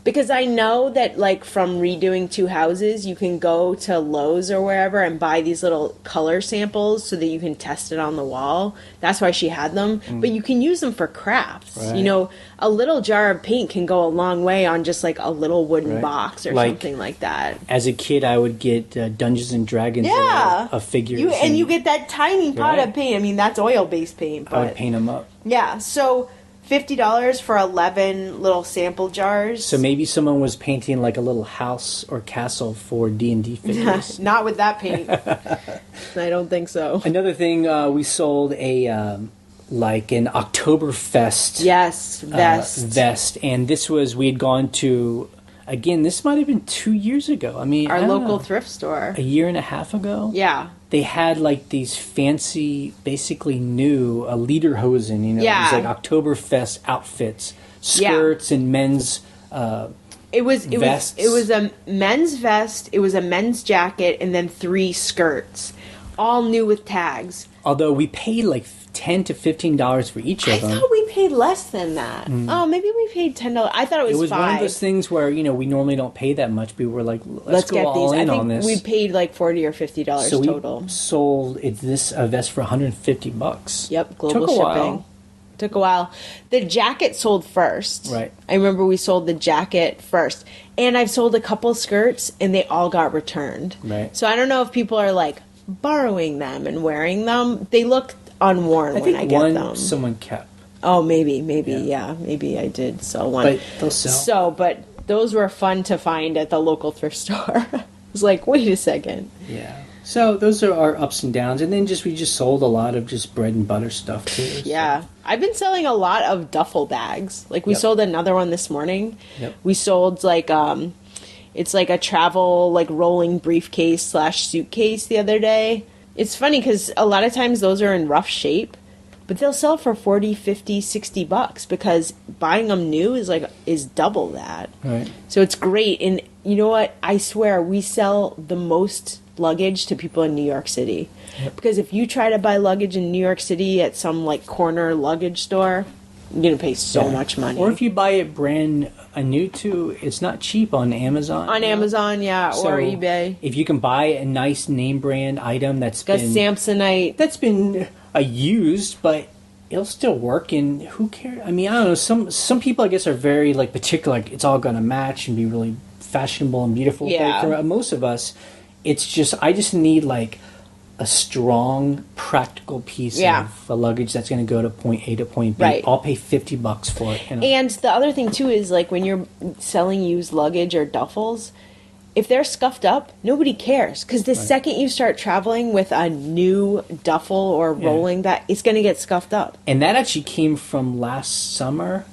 because I know that, like, from redoing 2 houses, you can go to Lowe's or wherever and buy these little color samples so that you can test it on the wall. That's why she had them. But you can use them for crafts. Right. A little jar of paint can go a long way on just, like, a little wooden Right. box or Like, something like that. As a kid, I would get Dungeons and Dragons Yeah. of figures. And you get that tiny pot Right. of paint. I mean, that's oil-based paint. But I would paint them up. yeah, so $50 for 11 little sample jars. So maybe someone was painting like a little house or castle for D&D figures. Not with that paint. I don't think so. Another thing, we sold an Oktoberfest Yes, vest. vest, and we had gone to, again, this might have been 2 years ago. I mean, Our I don't local know, thrift store. a year and a half ago. Yeah. They had like these fancy, basically new lederhosen, Yeah. these like Oktoberfest outfits, skirts and men's. It was Vests. a men's vest, it was a men's jacket, and then 3 skirts. All new with tags. Although we paid like $10 to $15 for each I of them. thought we paid less than that. Oh, maybe we paid $10. I thought it was It was $5. one of those things where we normally don't pay that much. We were like, let's go get all these. in I think on this. we paid like $40 or $50 so total. we sold this vest for $150. Yep, global Took a shipping. while. Took a while. The jacket sold first. Right. I remember we sold the jacket first. And I've sold a couple skirts, and they all got returned. Right. So I don't know if people are like borrowing them and wearing them. They look unworn I when think I get one them. someone kept, Oh, maybe, Yeah. maybe I did sell one. but they'll sell. But those were fun to find at the local thrift store. I was like, wait a second. Yeah. So those are our ups and downs, and then we just sold a lot of just bread and butter stuff too. so- Yeah. I've been selling a lot of duffel bags. Like we Yep. sold another one this morning. Yep. We sold like it's like a travel like rolling briefcase / suitcase the other day. It's funny because a lot of times those are in rough shape, but they'll sell for $40, $50, $60 because buying them new is double that. Right. So it's great. And you know what? I swear we sell the most luggage to people in New York City. Yep. Because if you try to buy luggage in New York City at some like corner luggage store, you're going to pay so Yeah. much money. Or if you buy it brand new too, it's not cheap on Amazon. on Amazon, yeah, So or eBay. If you can buy a nice name brand item that's Got been Samsonite. used, but it'll still work. And who cares? I mean, I don't know. Some people, I guess, are very like particular. Like it's all going to match and be really fashionable and beautiful. Yeah. But for most of us, it's just I just need like a strong, practical piece Yeah. of luggage that's going to go to point A to point B. Right. I'll pay $50 for it. And the other thing too is like when you're selling used luggage or duffels, if they're scuffed up, nobody cares. Because the second you start traveling with a new duffel or rolling bag, it's going to get scuffed up. And that actually came from last summer.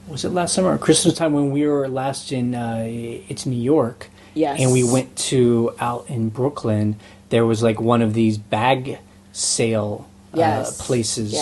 Was it last summer or Christmas time when we were last in it's New York? Yes. And we went to out in Brooklyn. There was like one of these bag sale places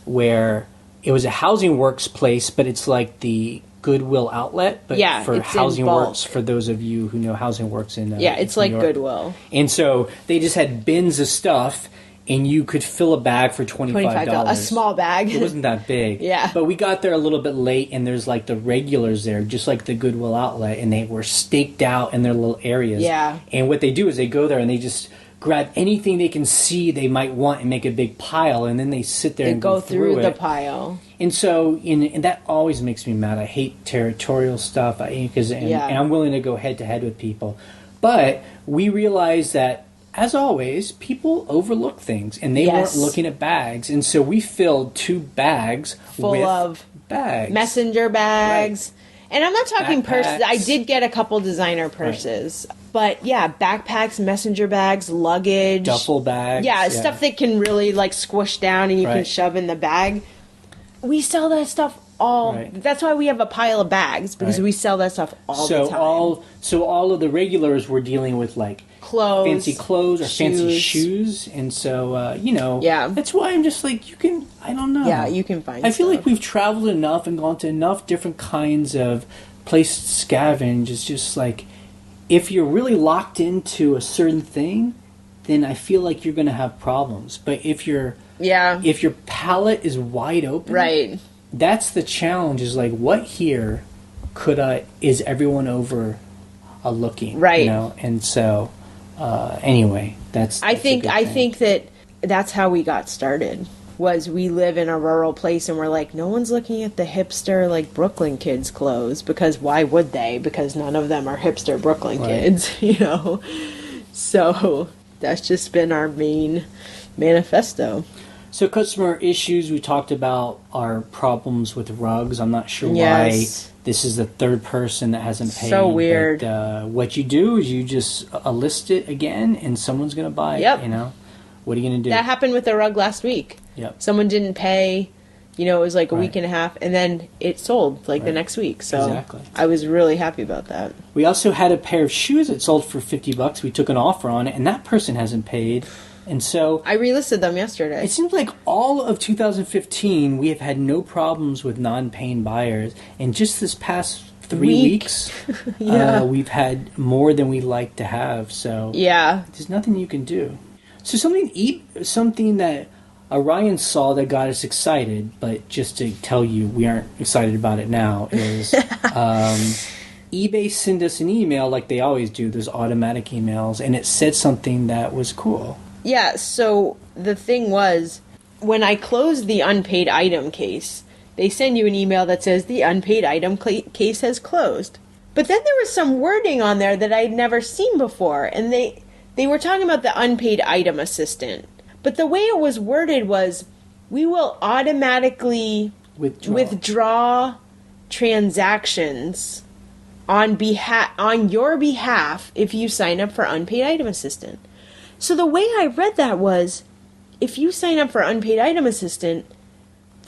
where it was a Housing Works place, but it's like the Goodwill outlet, but for Housing Works, for those of you who know Housing Works in it's like New York. Goodwill. And so they just had bins of stuff, and you could fill a bag for $25. A small bag. It wasn't that big. Yeah. But we got there a little bit late, and there's like the regulars there, just like the Goodwill outlet, and they were staked out in their little areas. Yeah. And what they do is they go there and they just grab anything they can see they might want and make a big pile, and then they sit there and go through the pile. And so, and that always makes me mad. I hate territorial stuff, and I'm willing to go head to head with people. But we realize that, as always, people overlook things, and they weren't looking at bags. And so we filled 2 bags full of bags, messenger bags. Right. And I'm not talking purses. I did get a couple designer purses. Right. But yeah, backpacks, messenger bags, luggage. Duffel bags. Yeah, stuff that can really like squish down and you can shove in the bag. We sell that stuff all. Right. That's why we have a pile of bags, because we sell that stuff all the time. So all of the regulars were dealing with like clothes, fancy clothes or fancy shoes. And so, that's why I'm just like, I don't know. Yeah, you can find I feel like we've traveled enough and gone to enough different kinds of places to scavenge. It's just like, if you're really locked into a certain thing, then I feel like you're going to have problems. But if your palette is wide open, that's the challenge. Is like, what here is everyone overlooking? Right. You know, and so anyway, I think that's how we got started. Was we live in a rural place and we're like, no one's looking at the hipster like Brooklyn kids' clothes, because why would they? Because none of them are hipster Brooklyn kids, you know. So that's just been our main manifesto. So customer issues, we talked about our problems with rugs. I'm not sure why this is the third person that hasn't paid. So weird. But what you do is you just list it again, and someone's going to buy it. You know, what are you going to do? That happened with the rug last week. Yep. Someone didn't pay. You know, it was like a week and a half, and then it sold the next week. So I was really happy about that. We also had a pair of shoes that sold for $50. We took an offer on it, and that person hasn't paid. And so I relisted them yesterday. It seems like all of 2015 we have had no problems with non-paying buyers, and just this past 3 weeks we've had more than we like to have. So there's nothing you can do. So something that Ryan saw that got us excited, but just to tell you we aren't excited about it now, is eBay sent us an email like they always do, those automatic emails, and it said something that was cool. Yeah, so the thing was, when I closed the unpaid item case, they send you an email that says the unpaid item case has closed. But then there was some wording on there that I'd never seen before, and they were talking about the unpaid item assistant. But the way it was worded was, we will automatically withdraw transactions on your behalf if you sign up for unpaid item assistant. So the way I read that was, if you sign up for unpaid item assistant,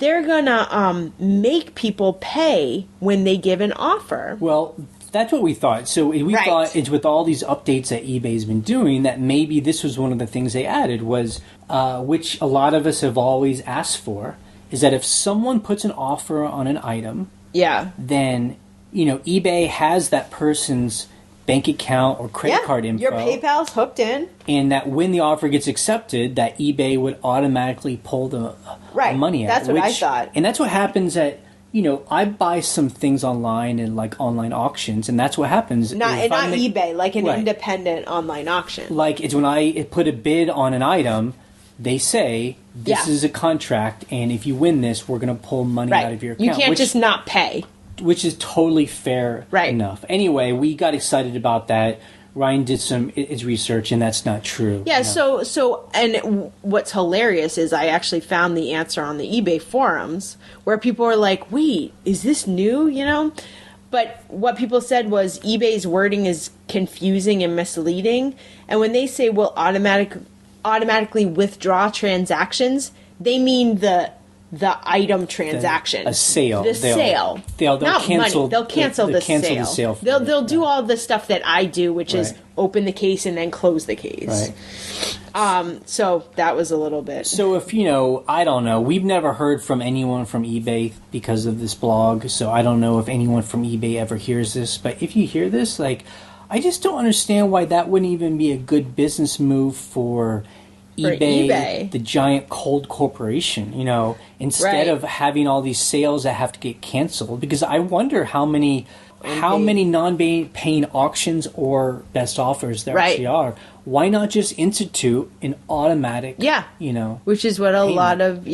they're gonna make people pay when they give an offer. Well, that's what we thought. So we thought it's with all these updates that eBay's been doing that maybe this was one of the things they added was, which a lot of us have always asked for, is that if someone puts an offer on an item, then eBay has that person's bank account or credit card info. Your PayPal's hooked in. And that when the offer gets accepted, that eBay would automatically pull the money out. That's what I thought. And that's what happens at, I buy some things online and like online auctions, and that's what happens. Not eBay, like an independent online auction. Like it's when I put a bid on an item, they say, this is a contract, and if you win this, we're going to pull money out of your account. You can't just not pay. Which is totally fair enough. Anyway, we got excited about that. Ryan did his research, and that's not true. Yeah, so and what's hilarious is I actually found the answer on the eBay forums where people were like, wait, is this new, But what people said was eBay's wording is confusing and misleading. And when they say we'll automatically withdraw transactions, they mean the item transaction, a sale, sale. They'll not cancel. Money. They'll cancel the sale. They'll do all the stuff that I do, which is open the case and then close the case. Right. So that was a little bit. So if I don't know. We've never heard from anyone from eBay because of this blog. So I don't know if anyone from eBay ever hears this. But if you hear this, like, I just don't understand why that wouldn't even be a good business move for eBay, the giant cold corporation, instead of having all these sales that have to get canceled. Because I wonder how many non-paying auctions or best offers there actually are. Why not just institute an automatic, which is what a payment. Lot of,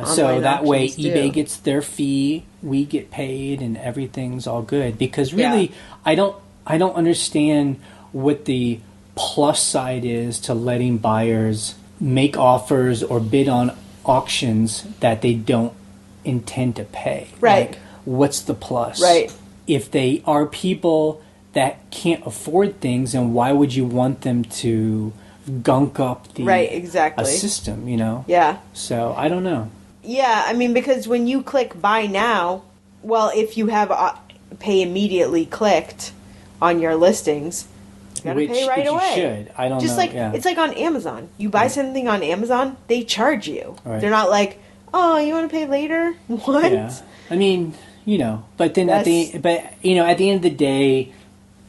so that way eBay do. gets their fee, we get paid, and everything's all good. Because really, I don't understand what the plus side is to letting buyers make offers or bid on auctions that they don't intend to pay. Right. Like, what's the plus? Right. If they are people that can't afford things, and why would you want them to gunk up the a system, Yeah. So I don't know. Yeah, I mean, because when you click buy now, well, if you have pay immediately clicked on your listings, you gotta pay right away. You should. I don't know. Just like it's like on Amazon. You buy something on Amazon, they charge you. Right. They're not like, oh, you want to pay later? What? Yeah. I mean, but then at the end of the day,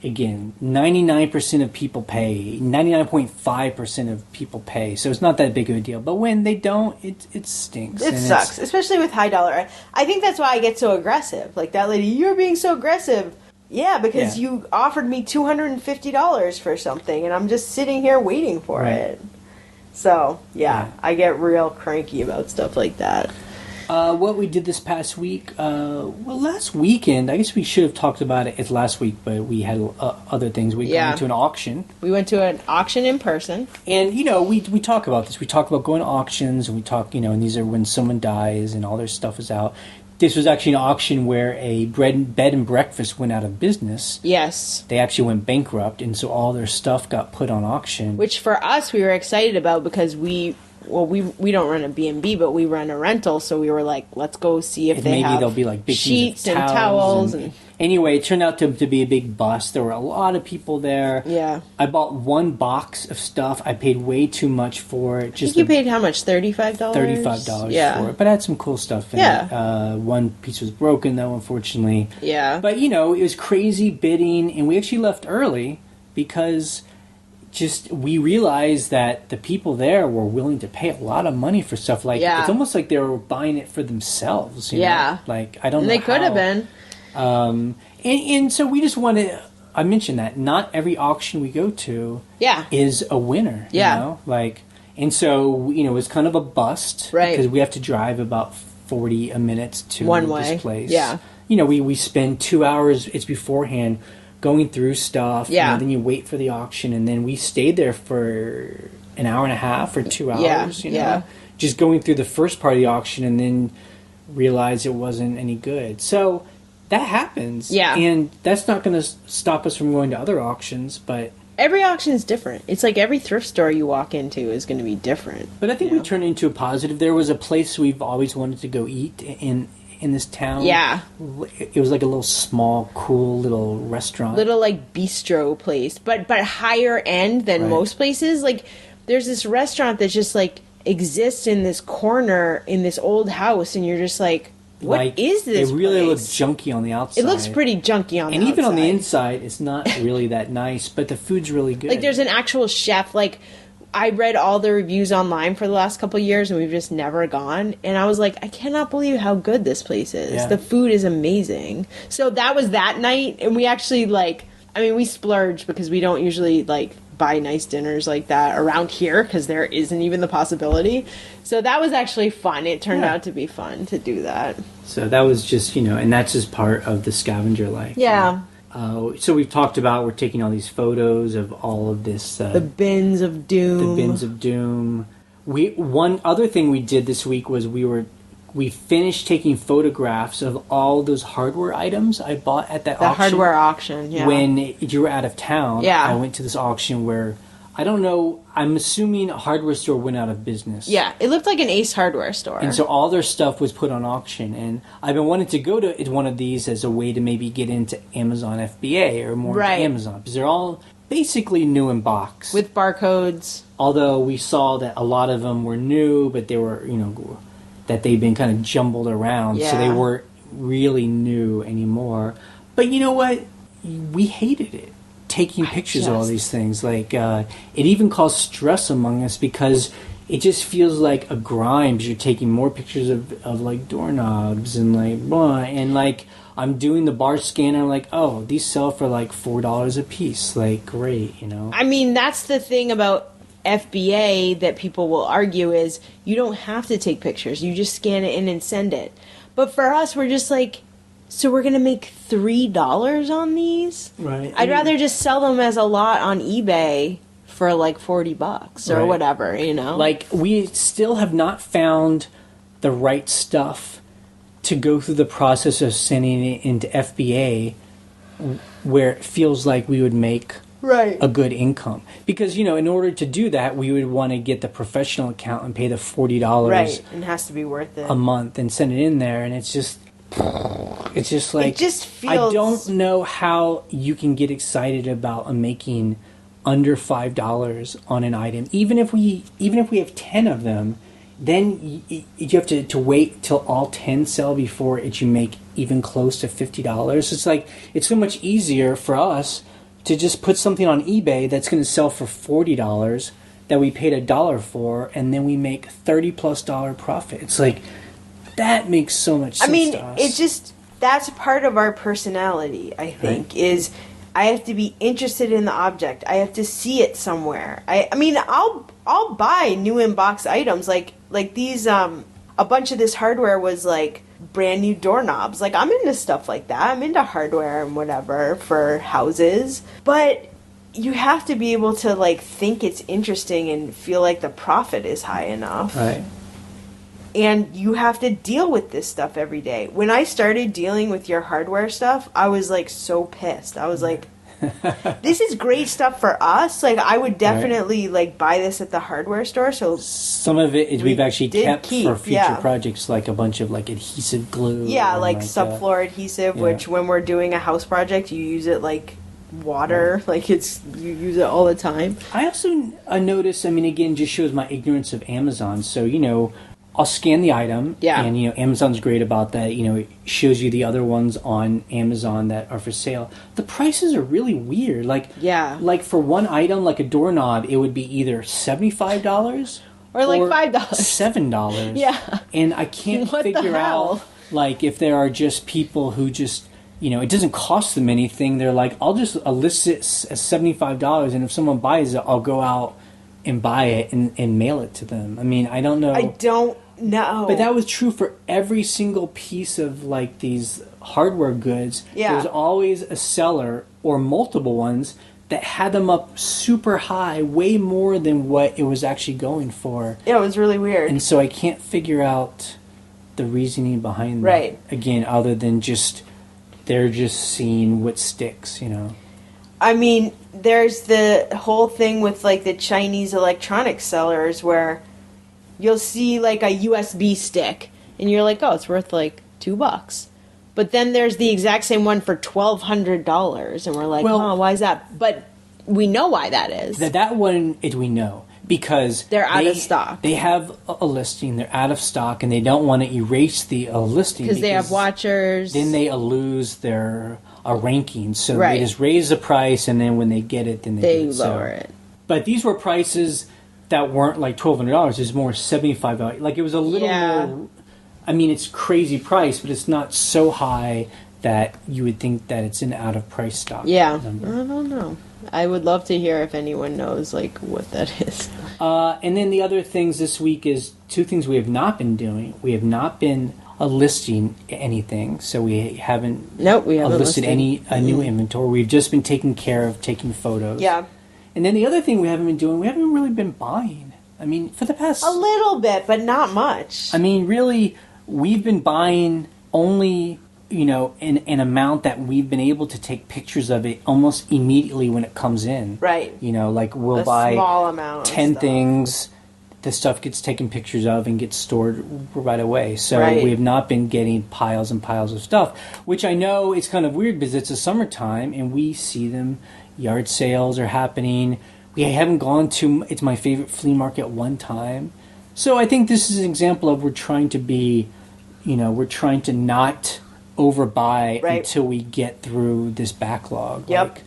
again, 99% of people pay. 99.5% of people pay. So it's not that big of a deal. But when they don't, it stinks. It sucks, especially with high dollar. I think that's why I get so aggressive. Like that lady, you're being so aggressive. Yeah, because you offered me $250 for something, and I'm just sitting here waiting for it. So, I get real cranky about stuff like that. What we did this past week, last weekend, I guess we should have talked about it as last week, but we had other things. We went to an auction. We went to an auction in person. And, we talk about this. We talk about going to auctions, and we talk, and these are when someone dies and all their stuff is out. This was actually an auction where a bed and breakfast went out of business. Yes. They actually went bankrupt, and so all their stuff got put on auction. Which for us, we were excited about because we don't run a B&B, but we run a rental, so we were like, let's go see if they have there'll be like big sheets and towels. And anyway, it turned out to be a big bust. There were a lot of people there. Yeah. I bought one box of stuff. I paid way too much for it. I think you paid how much? $35? $35 for it. But I had some cool stuff in it. One piece was broken, though, unfortunately. Yeah. But, it was crazy bidding, and we actually left early because we realized that the people there were willing to pay a lot of money for stuff. Like, it's almost like they were buying it for themselves. You know? Like, I don't know. They could have been. And so we just wanted. I mentioned that not every auction we go to is a winner. And so it was kind of a bust, right? Because we have to drive about 40 minutes to this place. We spend 2 hours. It's beforehand going through stuff. Then you wait for the auction, and then we stayed there for an hour and a half or 2 hours. Just going through the first part of the auction, and then realized it wasn't any good. So that happens. And that's not going to stop us from going to other auctions, but every auction is different. It's like every thrift store you walk into is going to be different. But I think we turned into a positive. There was a place we've always wanted to go eat in this town. It was like a little small, cool little restaurant. Little like bistro place, but higher end than most places. Like there's this restaurant that just like exists in this corner in this old house, and you're just like, what is this? It really place? looks junky on the outside. It looks pretty junky on the outside. And even on the inside, it's not really that nice, but the food's really good. Like, there's an actual chef. Like, I read all the reviews online for the last couple of years, and we've just never gone. And I was like, I cannot believe how good this place is. The food is amazing. So that was that night, and we actually, we splurged because we don't usually, buy nice dinners like that around here because there isn't even the possibility. So that was actually fun. It turned out to be fun to do that. So that was just, and that's just part of the scavenger life. Yeah. So we've talked about, we're taking all these photos of all of this. The bins of doom. One other thing we did this week was we were we finished taking photographs of all those hardware items I bought at that The auction. hardware auction, yeah. When you were out of town, Yeah. I went to this auction where, I don't know, I'm assuming a hardware store went out of business. Yeah, it looked like an Ace Hardware store. And so all their stuff was put on auction. And I've been wanting to go to one of these as a way to maybe get into Amazon FBA or more into Amazon. Because they're all basically new in box. With barcodes. Although we saw that a lot of them were new, but they were, that they'd been kind of jumbled around. So they weren't really new anymore. But you know what? We hated it. Taking pictures of all these things. Like, it even caused stress among us because it just feels like a grind because you're taking more pictures of like doorknobs and like blah, and like I'm doing the bar scanner like, oh, these sell for like $4 a piece. Like, great, I mean, that's the thing about FBA that people will argue is you don't have to take pictures. You just scan it in and send it. But for us, we're just like, so we're going to make $3 on these? Right. I'd rather just sell them as a lot on eBay for like $40 or whatever, Like, we still have not found the right stuff to go through the process of sending it into FBA where it feels like we would make a good income. Because, in order to do that, we would want to get the professional account and pay the $40 Right, and it has to be worth it. a month and send it in there, and it's just like, it just feels... I don't know how you can get excited about making under $5 on an item. Even if we have 10 of them, then you have to wait till all 10 sell before you make even close to $50. It's like, it's so much easier for us to just put something on eBay that's going to sell for $40 that we paid $1 for, and then we make $30+ profit. It's like, that makes so much sense to us. It's just, that's part of our personality, I think, is I have to be interested in the object. I have to see it somewhere. I mean, I'll buy new in-box items. Like these, a bunch of this hardware was like brand new doorknobs. Like, I'm into stuff like that. I'm into hardware and whatever for houses. But you have to be able to, like, think it's interesting and feel like the profit is high enough. Right. And you have to deal with this stuff every day. When I started dealing with your hardware stuff, I was, like, so pissed. I was like, this is great stuff for us. Like, I would definitely, like, buy this at the hardware store. So some of it is we've actually kept for future projects, projects, like a bunch of, like, adhesive glue. Yeah, like subfloor adhesive, which when we're doing a house project, you use it like water. Like, you use it all the time. I also notice, I mean, again, just shows my ignorance of Amazon. So, I'll scan the item, and Amazon's great about that. It shows you the other ones on Amazon that are for sale. The prices are really weird. Like for one item, like a doorknob, it would be either $75 or like $5, $7. Yeah, and I can't figure out like if there are just people who just it doesn't cost them anything. They're like, I'll just list it as $75, and if someone buys it, I'll go out and buy it and mail it to them. I mean, I don't know. I don't know. But that was true for every single piece of, like, these hardware goods. Yeah. There's always a seller or multiple ones that had them up super high, way more than what it was actually going for. Yeah, it was really weird. And so I can't figure out the reasoning behind that. Again, other than just they're just seeing what sticks, I mean, there's the whole thing with, like, the Chinese electronics sellers where you'll see, like, a USB stick, and you're like, oh, it's worth, like, $2. But then there's the exact same one for $1,200, and we're like, oh, why is that? But we know why that is. That one, we know. Because they're out of stock. They have a listing, they're out of stock, and they don't want to erase the listing. Because they have watchers. Then they lose their... a ranking, so they just raise the price, and then when they get it, then they lower it. But these were prices that weren't like $1,200; it was more $75. Like, it was a little more. I mean, it's crazy price, but it's not so high that you would think that it's an out of price stock. Yeah, number. I don't know. I would love to hear if anyone knows like what that is. And then the other things this week is two things we have not been doing. We have not been listing anything, so we haven't. Nope, we haven't listed any new inventory. We've just been taking photos. Yeah. And then the other thing we haven't been doing, we haven't really been buying. I mean, for the past a little bit, but not much. I mean, really, we've been buying only, an amount that we've been able to take pictures of it almost immediately when it comes in. Right. Like we'll A buy small amount 10 of stuff. things, the stuff gets taken pictures of and gets stored right away. So Right. we have not been getting piles and piles of stuff, which I know is kind of weird because it's the summertime and we see them. Yard sales are happening. We haven't gone to, it's my favorite flea market one time. So I think this is an example of we're trying to not overbuy Right. until we get through this backlog. Yep.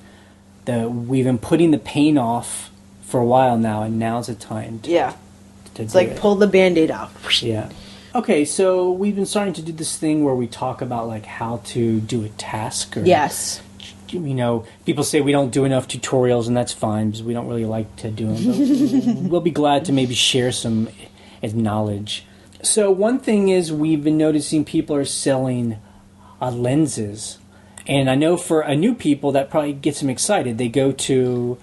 We've been putting the paint off for a while now, and now's the time to Yeah. to It's do like it. pull the Band-Aid off. Yeah. Okay, so we've been starting to do this thing where we talk about like how to do a task. Or, Yes. people say we don't do enough tutorials, and that's fine because we don't really like to do them. But we'll be glad to maybe share some knowledge. So one thing is we've been noticing people are selling lenses. And I know for a new people that probably gets them excited. They go to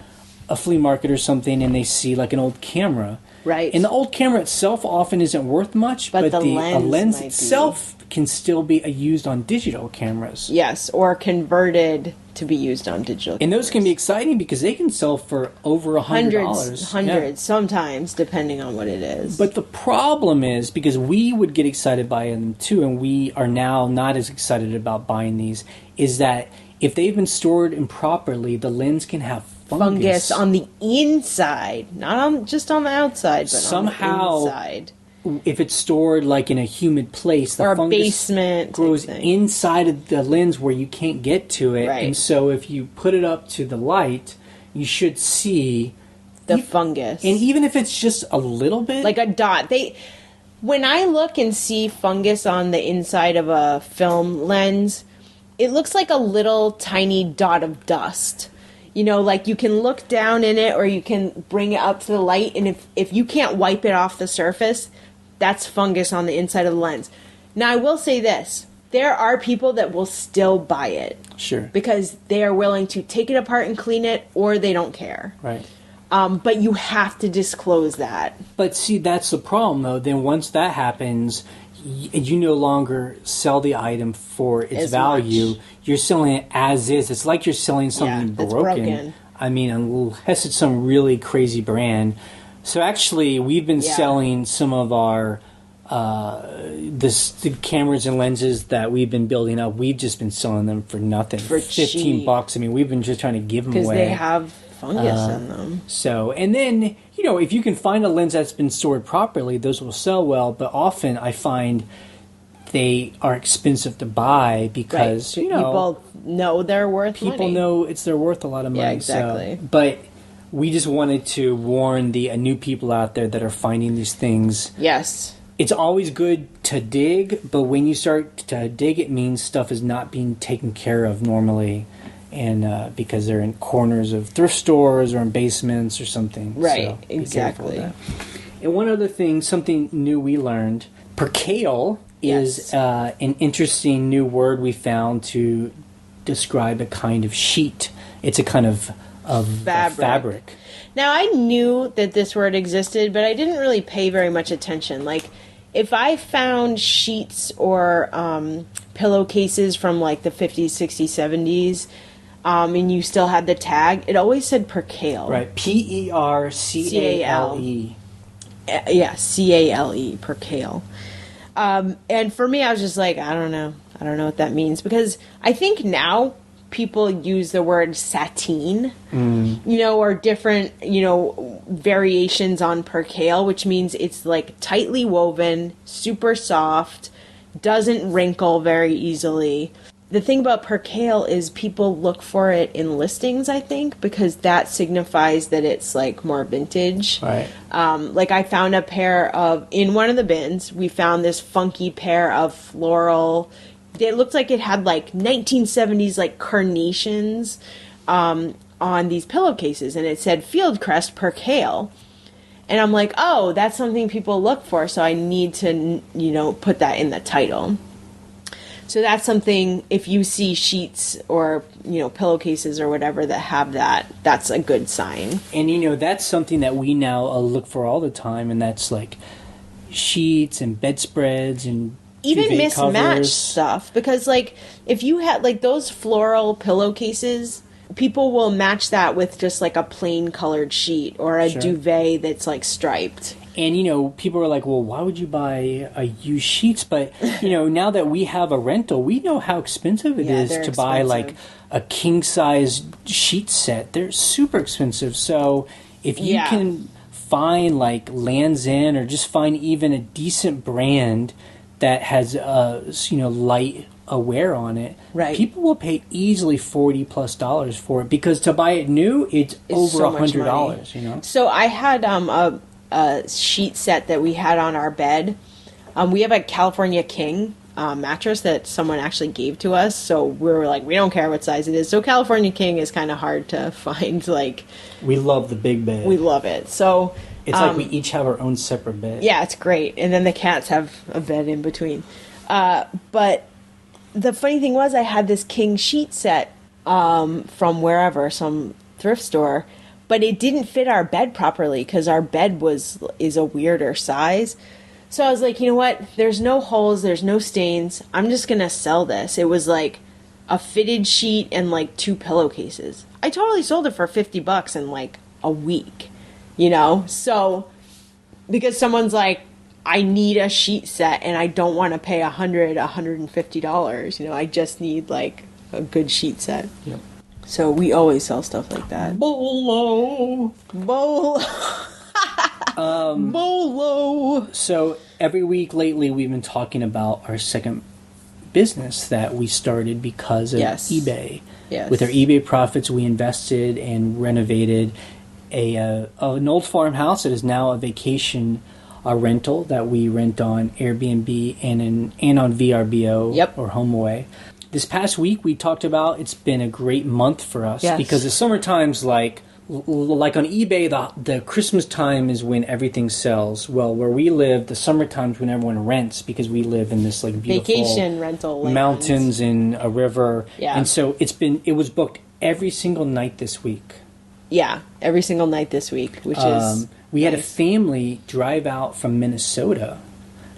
a flea market or something and they see like an old camera. Right. And the old camera itself often isn't worth much, But but the the lens lens might be. itself can still be used on digital cameras. Yes, or converted to be used on digital. And those can be exciting because they can sell for over $100. Hundreds, sometimes, depending on what it is. But the problem is, because we would get excited by them too, and we are now not as excited about buying these, is that if they've been stored improperly, the lens can have fungus on the inside, not just on the outside, but Somehow, on the inside. If it's stored like in a humid place, the Or a fungus basement type grows thing. inside of the lens where you can't get to it. Right. And so if you put it up to the light, you should see The fungus. And even if it's just a little bit, like a dot. When I look and see fungus on the inside of a film lens, it looks like a little tiny dot of dust. Like you can look down in it or you can bring it up to the light, and if you can't wipe it off the surface, that's fungus on the inside of the lens. Now, I will say this. There are people that will still buy it. sure, Because they are willing to take it apart and clean it, or they don't care. right. But you have to disclose that. But see, that's the problem, though. Then once that happens, you no longer sell the item for its As value. much. You're selling it as is. It's like you're selling something that's broken. broken. I mean, unless it's some really crazy brand. So actually, we've been Yeah. selling some of our the cameras and lenses that we've been building up. We've just been selling them for nothing, For $15. cheap. I mean, we've been just trying to give them Because away. they have fungus in them. So, and then, if you can find a lens that's been stored properly, those will sell well. But often I find they are expensive to buy because, People know they're worth people money. know they're worth a lot of money. Yeah, exactly. So, but we just wanted to warn the new people out there that are finding these things. Yes. It's always good to dig, but when you start to dig, it means stuff is not being taken care of normally. And because they're in corners of thrift stores or in basements or something. Right, So be careful exactly. of that. And one other thing, something new we learned, percale is Yes. an interesting new word we found to describe a kind of sheet. It's a kind of fabric. Now, I knew that this word existed, but I didn't really pay very much attention. Like, if I found sheets or pillowcases from like the 50s, 60s, 70s, and you still had the tag, it always said percale. Right, Percale. Yeah, C-A-L-E, percale. And for me, I was just like, I don't know what that means. Because I think now people use the word sateen, or different, variations on percale, which means it's like tightly woven, super soft, doesn't wrinkle very easily. The thing about percale is people look for it in listings, I think, because that signifies that it's like more vintage. Right. Like I found a pair of, in one of the bins, we found this funky pair of floral, it looked like it had like 1970s like carnations on these pillowcases, and it said Fieldcrest Percale. And I'm like, oh, that's something people look for, so I need to, put that in the title. So that's something, if you see sheets or, pillowcases or whatever that have that, that's a good sign. And, that's something that we now look for all the time, and that's like sheets and bedspreads and even duvet mismatched covers. stuff, because like if you had like those floral pillowcases, people will match that with just like a plain colored sheet or a Sure. duvet that's like striped. And, people are like, well, why would you buy used sheets? But, now that we have a rental, we know how expensive it Yeah, is they're to buy, like, expensive. a king-size sheet set. They're super expensive. So if you Yeah. can find, like, Land's End or just find even a decent brand that has, light wear on it, Right. people will pay easily $40+ for it, because to buy it new, it's over so much money. $100, So I had a sheet set that we had on our bed. We have a California King mattress that someone actually gave to us. So we were like, we don't care what size it is. So California King is kind of hard to find. Like, We love the big bed. we love it. So It's like we each have our own separate bed. yeah, it's great. And then the cats have a bed in between. But the funny thing was, I had this king sheet set from wherever, some thrift store, but it didn't fit our bed properly because our bed is a weirder size. So I was like, you know what? There's no holes, there's no stains. I'm just gonna sell this. It was like a fitted sheet and like 2 pillowcases. I totally sold it for $50 in like a week, So because someone's like, I need a sheet set and I don't want to pay $150. I just need like a good sheet set. Yep. So we always sell stuff like that. Bolo. Bolo. So every week lately, we've been talking about our second business that we started because of Yes. eBay. Yes. With our eBay profits, we invested and renovated an old farmhouse that is now a vacation rental that we rent on Airbnb and on VRBO. Yep. Or HomeAway. This past week, we talked about it's been a great month for us Yes. because the summertime's like on eBay, the Christmas time is when everything sells. Well, where we live, the summertime's when everyone rents because we live in this like beautiful Vacation rental land. mountains and a river. Yeah. And so it was booked every single night this week. Yeah, every single night this week, which is We had a nice. family drive out from Minnesota.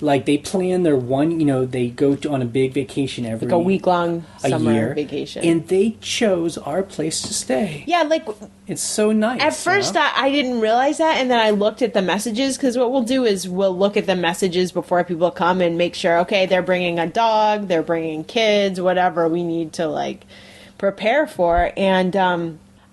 Like they plan their they go on a big vacation every like a week-long a summer year, vacation. and they chose our place to stay. Yeah, like It's so nice. at first I didn't realize that, and then I looked at the messages, because what we'll do is we'll look at the messages before people come and make sure, okay, they're bringing a dog, they're bringing kids, whatever we need to like prepare for. And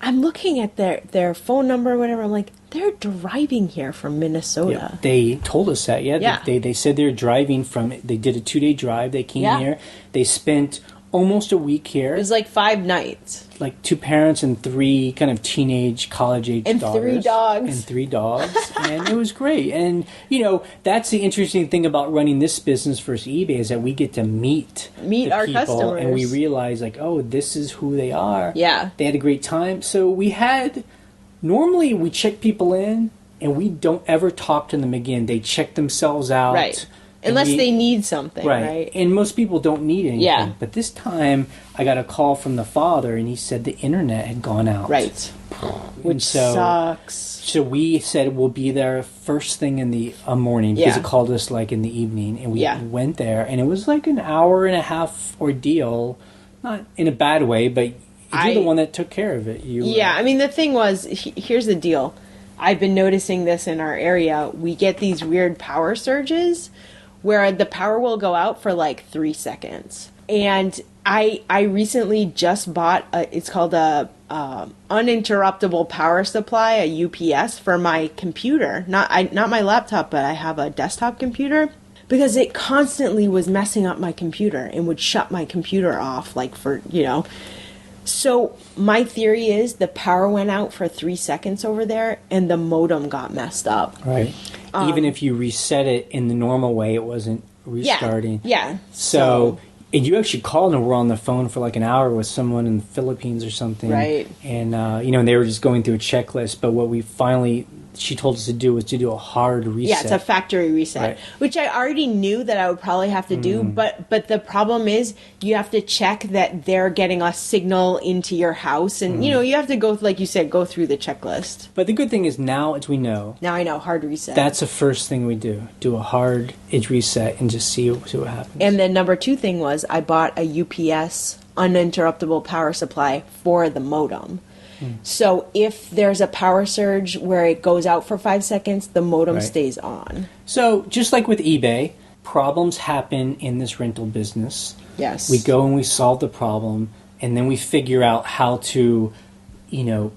I'm looking at their phone number or whatever. I'm like, they're driving here from Minnesota. Yeah, they told us that. Yeah. They said they're driving from. They did a 2-day drive. They came Yeah. here. They spent almost a week here. It was like 5 nights. Like 2 parents and 3 kind of teenage college age And daughters. 3 dogs. And 3 dogs. And it was great. And that's the interesting thing about running this business versus eBay is that we get to meet the our people, customers. and we realize like, oh, this is who they are. Yeah. They had a great time. So normally we check people in and we don't ever talk to them again. They check themselves out. Right. and Unless we- they need something, right? And most people don't need anything. Yeah. But this time I got a call from the father and he said the internet had gone out. Right. And Which sucks. So we said we'll be there first thing in the morning because Yeah. it called us like in the evening, and we Yeah. went there, and it was like an hour and a half ordeal, not in a bad way, but you're the one that took care of it. Yeah, I mean, the thing was, here's the deal. I've been noticing this in our area. We get these weird power surges where the power will go out for like 3 seconds. And I recently just bought it's called a uninterruptible power supply, a UPS, for my computer. Not my laptop, but I have a desktop computer, because it constantly was messing up my computer and would shut my computer off like for. So my theory is the power went out for 3 seconds over there and the modem got messed up. Right. Even if you reset it in the normal way, it wasn't restarting. Yeah. So and you actually called and were on the phone for like an hour with someone in the Philippines or something. Right. And, and they were just going through a checklist. But what we finally she told us to do was to do a hard reset. Yeah, it's a factory reset, Right. which I already knew that I would probably have to do. But the problem is you have to check that they're getting a signal into your house. And, you have to go, like you said, go through the checklist. But the good thing is now, as we know, Now I know, hard reset. that's the first thing we do. Do a hard edge reset and just see what happens. And then number 2 thing was I bought a UPS uninterruptible power supply for the modem. So if there's a power surge where it goes out for 5 seconds, the modem Right. stays on. So just like with eBay, problems happen in this rental business. Yes. We go and we solve the problem, and then we figure out how to,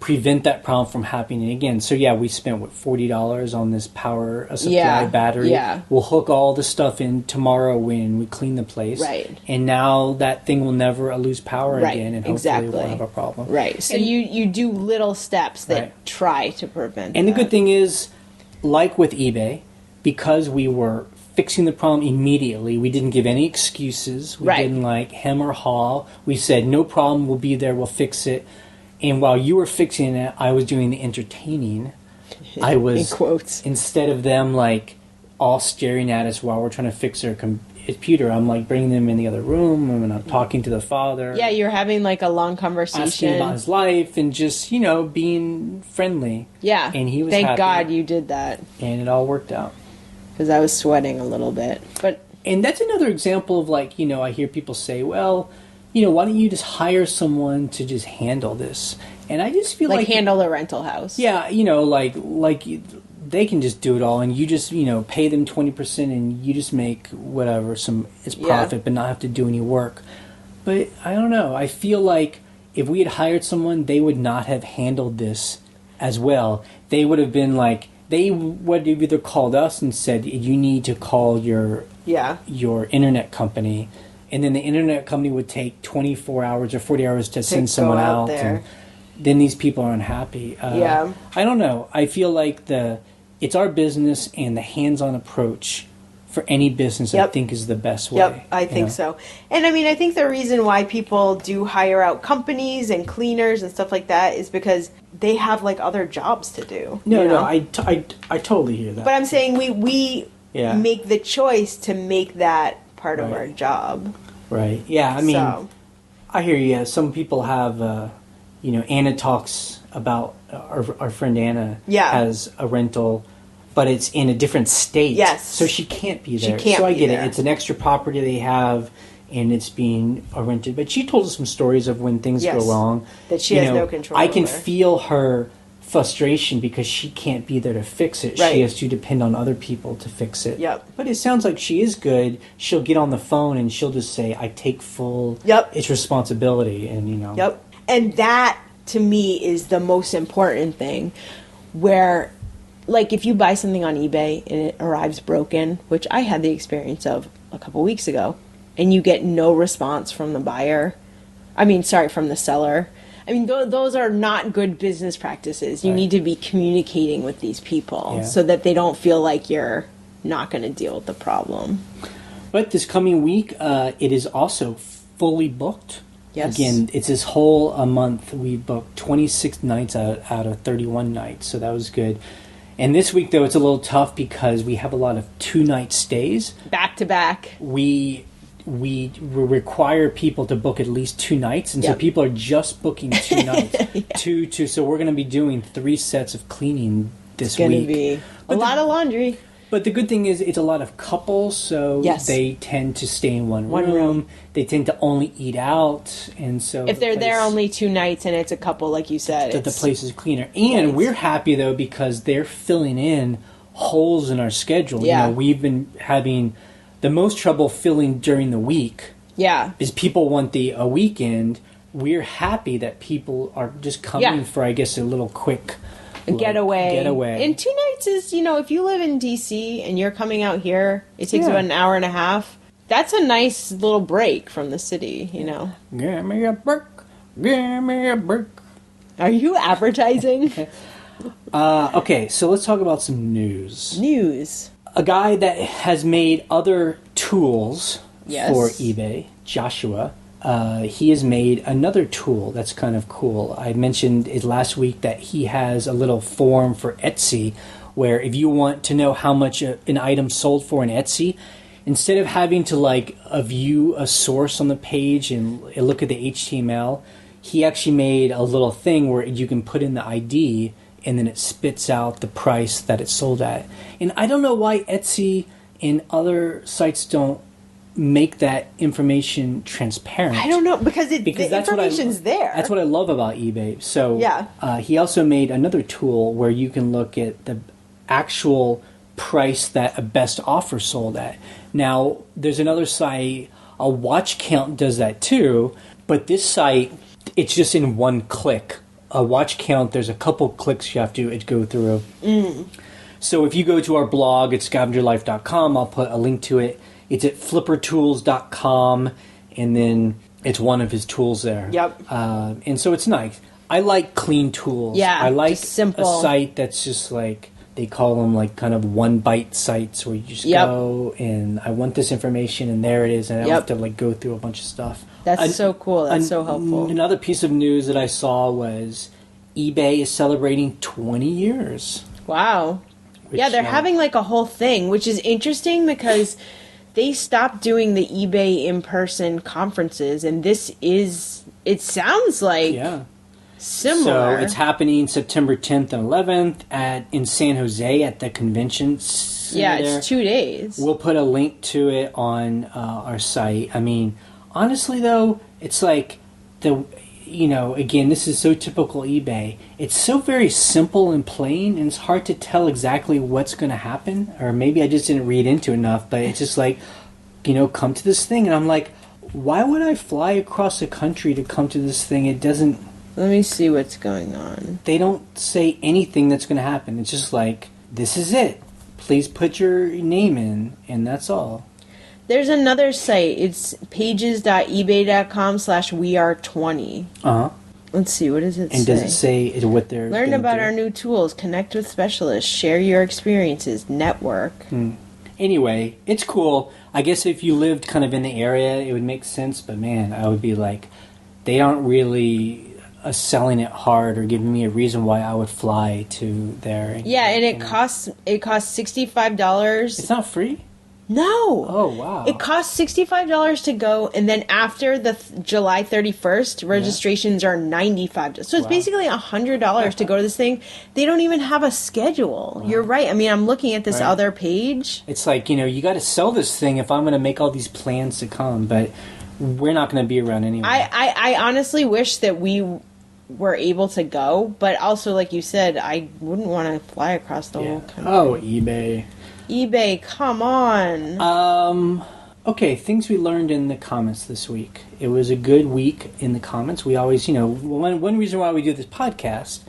prevent that problem from happening again. So yeah, we spent $40 on this power supply battery. Yeah. We'll hook all the stuff in tomorrow when we clean the place. Right. And now that thing will never lose power Right, again, and hopefully exactly. we'll have a problem. Right. So And- you do little steps that Right. try to prevent And the that. good thing is, like with eBay, because we were fixing the problem immediately, we didn't give any excuses. We Right. didn't hem or haw. We said, no problem, we'll be there, we'll fix it. And while you were fixing it, I was doing the entertaining. I was, In quotes. instead of them all staring at us while we're trying to fix their computer, I'm bringing them in the other room and I'm talking to the father. Yeah, you're having a long Asking conversation. about his life and just, being friendly. Yeah. And he was Thank happy. God you did that, And it all worked out. because I was sweating a little bit. But And that's another example of I hear people say, well, why don't you just hire someone to just handle this? And I just feel like handle the rental house. yeah, they can just do it all, and you just pay them 20%, and you just make whatever it's profit, but not have to do any work. But I don't know. I feel like if we had hired someone, they would not have handled this as well. They would have been they would have either called us and said, you need to call your internet company, and then the internet company would take 24 hours or 40 hours to send someone go out out, there. and then these people are unhappy. Yeah. I don't know. I feel like it's our business, and the hands-on approach for any business, I think, is the best way. Yep, I think so. And I think the reason why people do hire out companies and cleaners and stuff like that is because they have other jobs to do. No, I totally hear that. But I'm saying we Yeah. make the choice to make that part of Right. our job. Right. Yeah. I mean, So. I hear you. Some people have, Anna talks about our friend Anna Yeah. has a rental, but it's in a different state. Yes. So she can't be She there. can't so I be get there. it. It's an extra property they have, and it's being rented. But she told us some stories of when things Yes. go wrong. That she has no control I can over. feel her frustration because she can't be there to fix it. Right. She has to depend on other people to fix it. Yep. But it sounds like she is good. She'll get on the phone and she'll just say, I take full its responsibility, and Yep. And that, to me, is the most important thing. Where, if you buy something on eBay and it arrives broken, which I had the experience of a couple weeks ago, and you get no response from the buyer, from the seller. Those are not good business practices. You Right. need to be communicating with these people Yeah. so that they don't feel like you're not going to deal with the problem. But this coming week, it is also fully booked. Yes. Again, it's this whole a month. We booked 26 nights out of 31 nights, so that was good. And this week, though, it's a little tough because we have a lot of 2-night stays. Back to back. We require people to book at least 2 nights, and so Yep. people are just booking 2 nights. Two. So we're going to be doing 3 sets of cleaning this It's going to week. be a lot of laundry. But the good thing is it's a lot of couples, so Yes. they tend to stay in one One room. They tend to only eat out, and so If they're there only 2 nights and it's a couple, like you said, the place is cleaner. And Right. we're happy though because they're filling in holes in our schedule. Yeah. We've been having the most trouble filling during the week. Yeah. Is people want a weekend. We're happy that people are just coming Yeah. for, I guess, a little quick Getaway. Getaway. And 2 nights is, if you live in DC and you're coming out here, it takes Yeah. about an hour and a half. That's a nice little break from the city, Give me a break. Give me a break. Are you advertising? Okay, so let's talk about some news. News. A guy that has made other tools Yes. for eBay, Joshua, he has made another tool that's kind of cool. I mentioned it last week that he has a little form for Etsy where if you want to know how much an item sold for in Etsy, instead of having to view a source on the page and look at the HTML, he actually made a little thing where you can put in the ID and then it spits out the price that it's sold at. And I don't know why Etsy and other sites don't make that information transparent. I don't know, because the information's there. That's what I love about eBay. So yeah. He also made another tool where you can look at the actual price that a best offer sold at. Now, there's another site, a Watch Count does that too, but this site, it's just in one click. A Watch Count, there's a couple clicks you have to go through. So if you go to our blog at scavengerlife.com, I'll put a link to it. It's at flippertools.com, and then it's one of his tools there. Yep. And so it's nice. I like clean tools. Yeah, I like just simple. A site that's just like, they call them like kind of one-bite sites where you just go and I want this information and there it is, and I don't have to like go through a bunch of stuff. That's so cool. That's so helpful. Another piece of news that I saw was eBay is celebrating 20 years. Wow. Yeah, they're having like a whole thing, which is interesting because they stopped doing the eBay in-person conferences, and it sounds like similar. So it's happening September 10th and 11th in San Jose at the convention center. Yeah, it's 2 days. We'll put a link to it on our site. I mean, honestly though, it's like again, this is so typical eBay. It's so very simple and plain, and it's hard to tell exactly what's going to happen. Or maybe I just didn't read into it enough, but it's just like, come to this thing. And I'm like, why would I fly across the country to come to this thing? It doesn't... Let me see what's going on. They don't say anything that's going to happen. It's just like, this is it. Please put your name in, and that's all. There's another site. It's pages.ebay.com/weare20. Uh-huh. Let's see. What does it say? And does it say what they're... Learn about our new tools. Connect with specialists. Share your experiences. Network. Anyway, it's cool. I guess if you lived kind of in the area, it would make sense. But man, I would be like, they aren't really selling it hard or giving me a reason why I would fly to there. Yeah, and it costs $65. It's not free? No. Oh, wow. It costs $65 to go, and then after the July 31st, registrations are $95. So it's basically $100 to go to this thing. They don't even have a schedule. Wow. You're right. I mean, I'm looking at this other page. It's like, you got to sell this thing if I'm going to make all these plans to come, but we're not going to be around anyway. I honestly wish that we were able to go, but also, like you said, I wouldn't want to fly across the whole country. Oh, eBay. eBay, come on. Okay, things we learned in the comments this week. It was a good week in the comments. We always, one reason why we do this podcast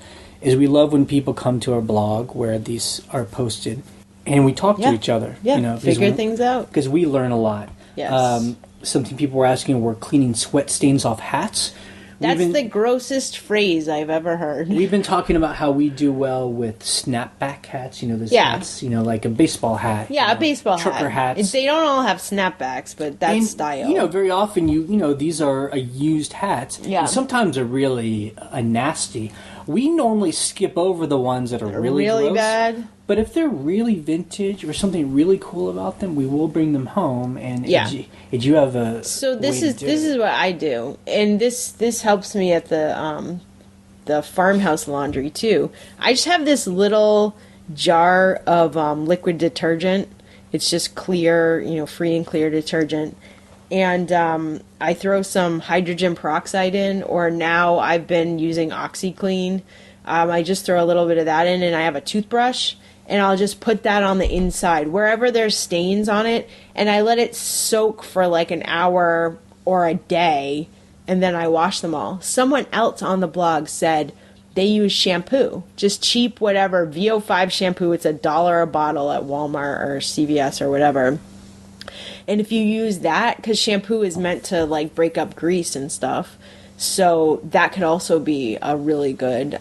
is we love when people come to our blog where these are posted and we talk to each other. Yeah, figure things out. Because we learn a lot. Yes. Something people were asking were cleaning sweat stains off hats. That's the grossest phrase I've ever heard. We've been talking about how we do well with snapback hats. Those hats, like a baseball hat. Yeah, a baseball trucker hats. They don't all have snapbacks, but that's style. Very often these are used hats. Yeah. And sometimes they're really nasty. We normally skip over the ones that are really gross, bad. But if they're really vintage or something really cool about them, we will bring them home. And if you have a this is what I do, and this helps me at the farmhouse laundry too. I just have this little jar of liquid detergent. It's just clear, free and clear detergent. And I throw some hydrogen peroxide in, or now I've been using OxyClean. I just throw a little bit of that in, and I have a toothbrush, and I'll just put that on the inside, wherever there's stains on it, and I let it soak for like an hour or a day, and then I wash them all. Someone else on the blog said they use shampoo, just cheap whatever, VO5 shampoo. It's $1 a bottle at Walmart or CVS or whatever. And if you use that, because shampoo is meant to like break up grease and stuff, so that could also be a really good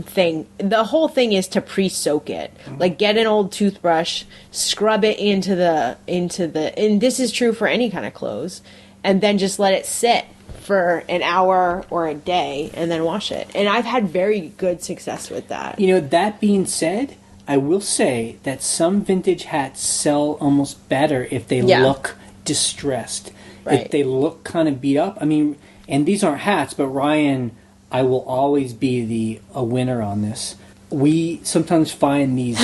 thing. The whole thing is to pre-soak it. Like get an old toothbrush, scrub it into the, and this is true for any kind of clothes, and then just let it sit for an hour or a day and then wash it. And I've had very good success with that. You know, that being said, I will say that some vintage hats sell almost better if they look distressed. Right. If they look kind of beat up. I mean, and these aren't hats, but Ryan, I will always be a winner on this. We sometimes find these,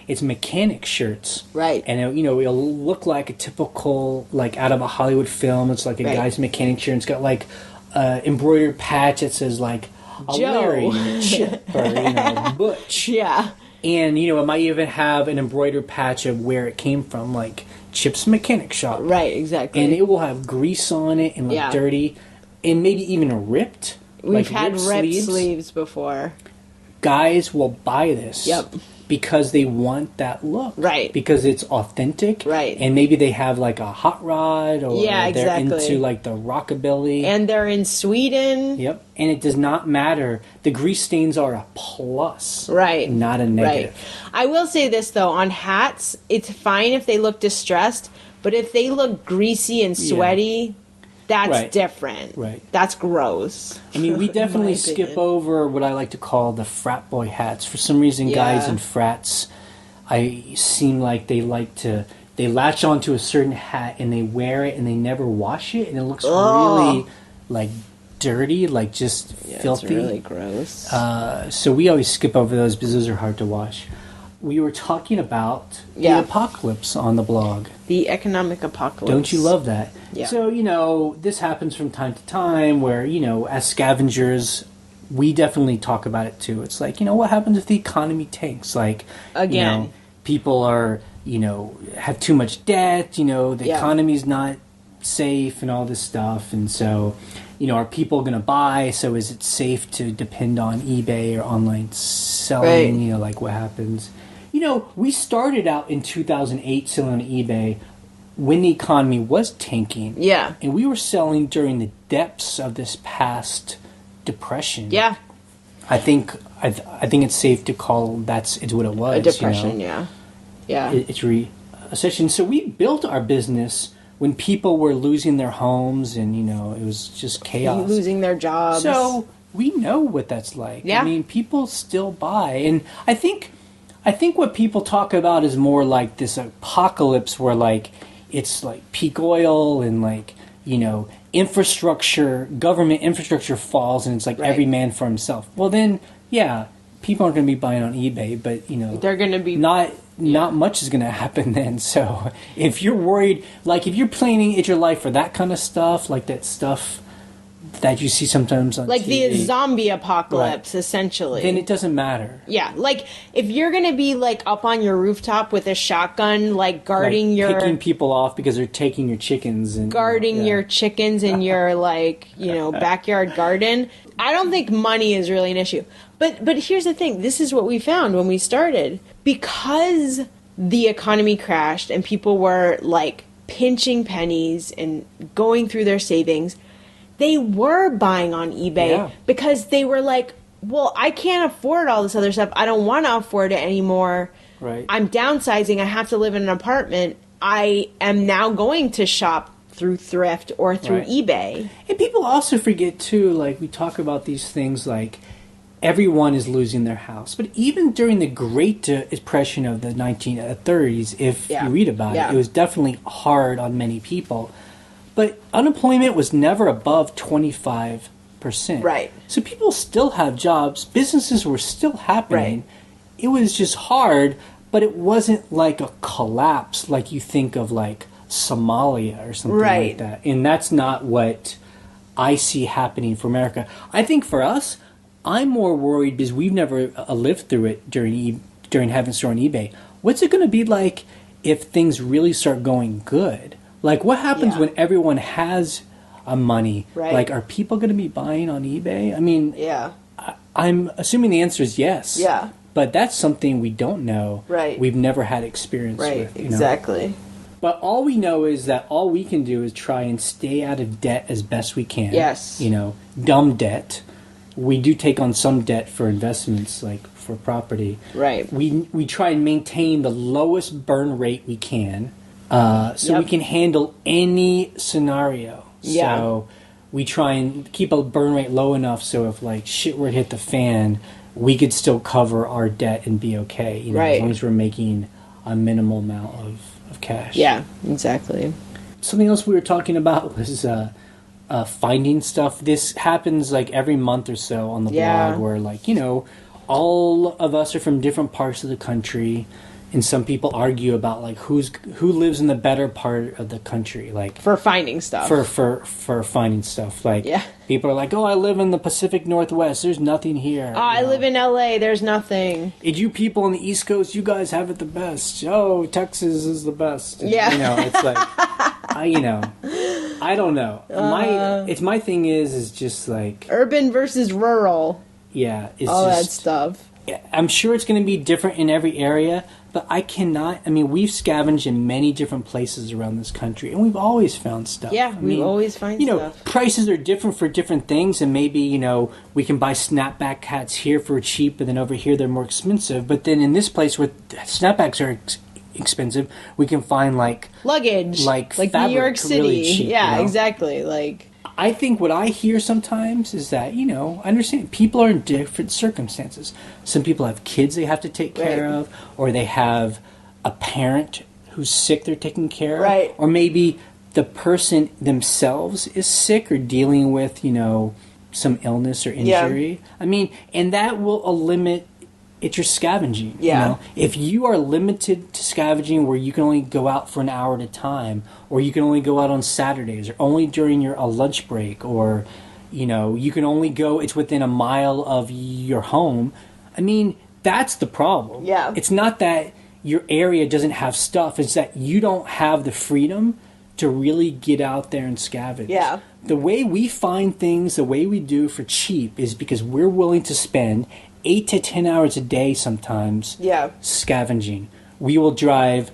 it's mechanic shirts. Right. And, it'll look like a typical, like out of a Hollywood film. It's like a guy's mechanic shirt. And it's got like embroidered patch that says like, Joe. Larry, Chip, or, Butch. Yeah. And, it might even have an embroidered patch of where it came from, like Chip's Mechanic Shop. Right, exactly. And it will have grease on it and look dirty. And maybe even a ripped. We've had ripped sleeves before. Guys will buy this. Yep. Because they want that look. Right. Because it's authentic. Right. And maybe they have like a hot rod or they're exactly. into like the rockabilly. And they're in Sweden. Yep. And it does not matter. The grease stains are a plus. Right. Not a negative. Right. I will say this though, on hats, it's fine if they look distressed, but if they look greasy and sweaty, that's different. Right. That's gross. I mean, we definitely skip over what I like to call the frat boy hats. For some reason, guys in frats, I seem like they latch onto a certain hat and they wear it and they never wash it and it looks really like dirty, like just filthy. It's really gross. So we always skip over those because those are hard to wash. We were talking about the apocalypse on the blog. The economic apocalypse. Don't you love that? Yeah. So, this happens from time to time where, as scavengers, we definitely talk about it too. It's like, what happens if the economy tanks? Like, again, people are, have too much debt, the economy's not safe and all this stuff. And so, are people going to buy? So is it safe to depend on eBay or online selling? Right. Like what happens? We started out in 2008 selling on eBay when the economy was tanking. Yeah. And we were selling during the depths of this past depression. Yeah. I think it's safe to call it's what it was. A depression, yeah. It's recession. So we built our business when people were losing their homes and, it was just chaos. Losing their jobs. So we know what that's like. Yeah. I mean, people still buy. And I think what people talk about is more like this apocalypse where, like, it's like peak oil and, like, infrastructure, government infrastructure falls and it's like every man for himself. Well, then, people aren't going to be buying on eBay, but, they're going to be... Not much is going to happen then. So if you're worried, like if you're planning your life for that kind of stuff, like that stuff that you see sometimes on like TV, the zombie apocalypse, essentially. Then it doesn't matter. Yeah, like if you're going to be like up on your rooftop with a shotgun, like guarding picking people off because they're taking your chickens and guarding your chickens in your backyard garden. I don't think money is really an issue. But here's the thing. This is what we found when we started. Because the economy crashed and people were like pinching pennies and going through their savings, they were buying on eBay because they were like, well, I can't afford all this other stuff. I don't want to afford it anymore. Right. I'm downsizing. I have to live in an apartment. I am now going to shop through thrift or through eBay. And people also forget too, like we talk about these things like everyone is losing their house. But even during the Great Depression of the 1930s, if you read about it, it was definitely hard on many people. But unemployment was never above 25%. Right. So people still have jobs. Businesses were still happening. Right. It was just hard, but it wasn't like a collapse like you think of like Somalia or something like that. And that's not what I see happening for America. I think for us, I'm more worried because we've never lived through it during having a store on eBay. What's it going to be like if things really start going good? Like, what happens when everyone has money? Right. Like, are people going to be buying on eBay? I mean, I'm assuming the answer is yes. Yeah. But that's something we don't know. Right. We've never had experience with. Right, exactly. But all we know is that all we can do is try and stay out of debt as best we can. Yes. Dumb debt. We do take on some debt for investments, like for property. Right. We try and maintain the lowest burn rate we can, so we can handle any scenario. Yeah. So we try and keep a burn rate low enough so if like shit were to hit the fan, we could still cover our debt and be okay. You know, Right. as long as we're making a minimal amount of cash. Yeah, exactly. Something else we were talking about was finding stuff. This happens like every month or so on the Yeah. blog, where like, you know, all of us are from different parts of the country, and some people argue about like who lives in the better part of the country, like For finding stuff. for finding stuff. Like Yeah. people are like, oh, I live in the Pacific Northwest. There's nothing here. Oh, I You know? live in LA. There's nothing. And you people on the East Coast, you guys have it the best. Oh, Texas is the best. Yeah. You know, it's like, I don't know. My thing is just like, Urban versus rural. yeah, it's All that just, stuff. I'm sure it's going to be different in every area, but we've scavenged in many different places around this country, and we've always found stuff. Yeah, we always find stuff. Prices are different for different things, and maybe, you know, we can buy snapback hats here for cheap, and then over here they're more expensive. But then in this place where snapbacks are expensive, we can find like Luggage. like New fabric York City. really cheap, Yeah, you know? exactly. Like, I think what I hear sometimes is that, you know, I understand people are in different circumstances. Some people have kids they have to take care Right. of, or they have a parent who's sick they're taking care of. Right. Or maybe the person themselves is sick or dealing with, you know, some illness or Yeah. injury. I mean, and that will limit it's your scavenging. Yeah. You know? If you are limited to scavenging where you can only go out for an hour at a time, or you can only go out on Saturdays, or only during a lunch break, or, you know, you can only go, it's within a mile of your home, I mean, that's the problem. Yeah. It's not that your area doesn't have stuff, it's that you don't have the freedom to really get out there and scavenge. Yeah. The way we find things, the way we do for cheap, is because we're willing to spend 8 to 10 hours a day sometimes scavenging. We will drive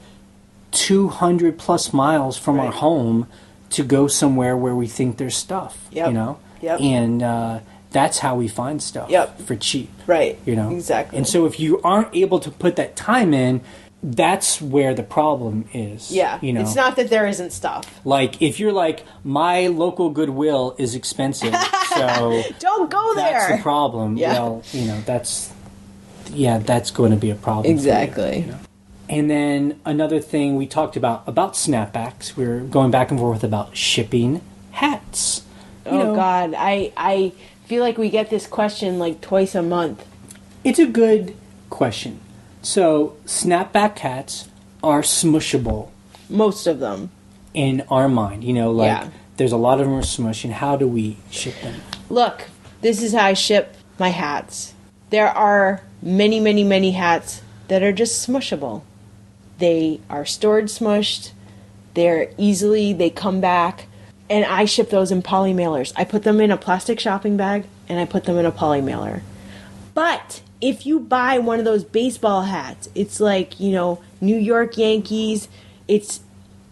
200 plus miles from our home to go somewhere where we think there's stuff, you know? And that's how we find stuff for cheap. Right. You know? Exactly. And so if you aren't able to put that time in, that's where the problem is. Yeah. You know? It's not that there isn't stuff. Like, if you're like, my local Goodwill is expensive, so don't go there. that's the problem. Yeah. Well, you know, that's going to be a problem. Exactly. For you, you know? And then another thing we talked about snapbacks. We were going back and forth about shipping hats. You know, God, I feel like we get this question like twice a month. It's a good question. So, snapback hats are smushable. Most of them. In our mind, you know, like, there's a lot of them are smush, and how do we ship them? Look, this is how I ship my hats. There are many, many, many hats that are just smushable. They are stored smushed. They come back. And I ship those in poly mailers. I put them in a plastic shopping bag, and I put them in a poly mailer. But if you buy one of those baseball hats, it's like, you know, New York Yankees, it's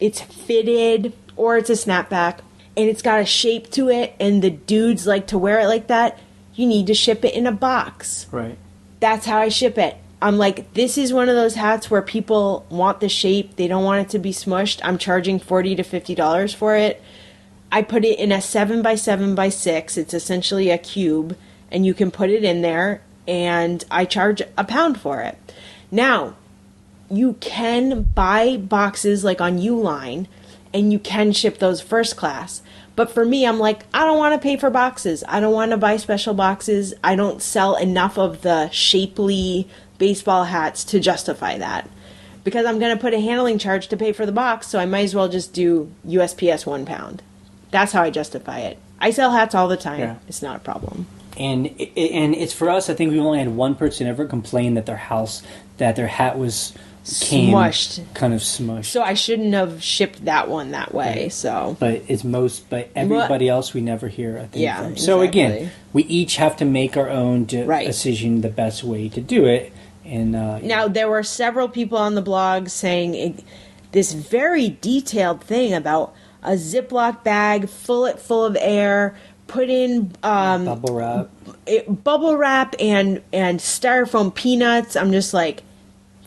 fitted, or it's a snapback, and it's got a shape to it, and the dudes like to wear it like that, you need to ship it in a box. Right. That's how I ship it. I'm like, this is one of those hats where people want the shape, they don't want it to be smushed. I'm charging $40 to $50 for it. I put it in a 7x7x6. It's essentially a cube, and you can put it in there, and I charge £1 for it. Now, you can buy boxes like on Uline, and you can ship those first class. But for me, I'm like, I don't want to pay for boxes. I don't want to buy special boxes. I don't sell enough of the shapely baseball hats to justify that. Because I'm going to put a handling charge to pay for the box, so I might as well just do USPS £1. That's how I justify it. I sell hats all the time. Yeah. It's not a problem. And it's for us, I think we only had one person ever complain that their hat was Smushed. kind of smushed. So I shouldn't have shipped that one that way. So, but everybody else we never hear a thing Yeah, from. So again, exactly. we each have to make our own decision, the best way to do it. And now there were several people on the blog saying this very detailed thing about a Ziploc bag full of air, put in bubble wrap and styrofoam peanuts. I'm just like,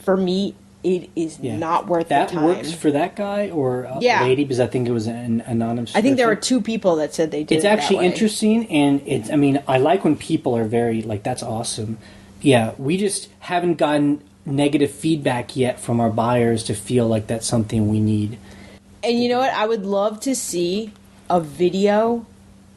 for me, it is Yeah. not worth that the time. works for that guy or a lady, because I think it was an anonymous. I think there were person. 2 people that said they did It's it actually that way. interesting, and it's. I mean, I like when people are very like, that's awesome. Yeah, we just haven't gotten negative feedback yet from our buyers to feel like that's something we need. And you know what? I would love to see a video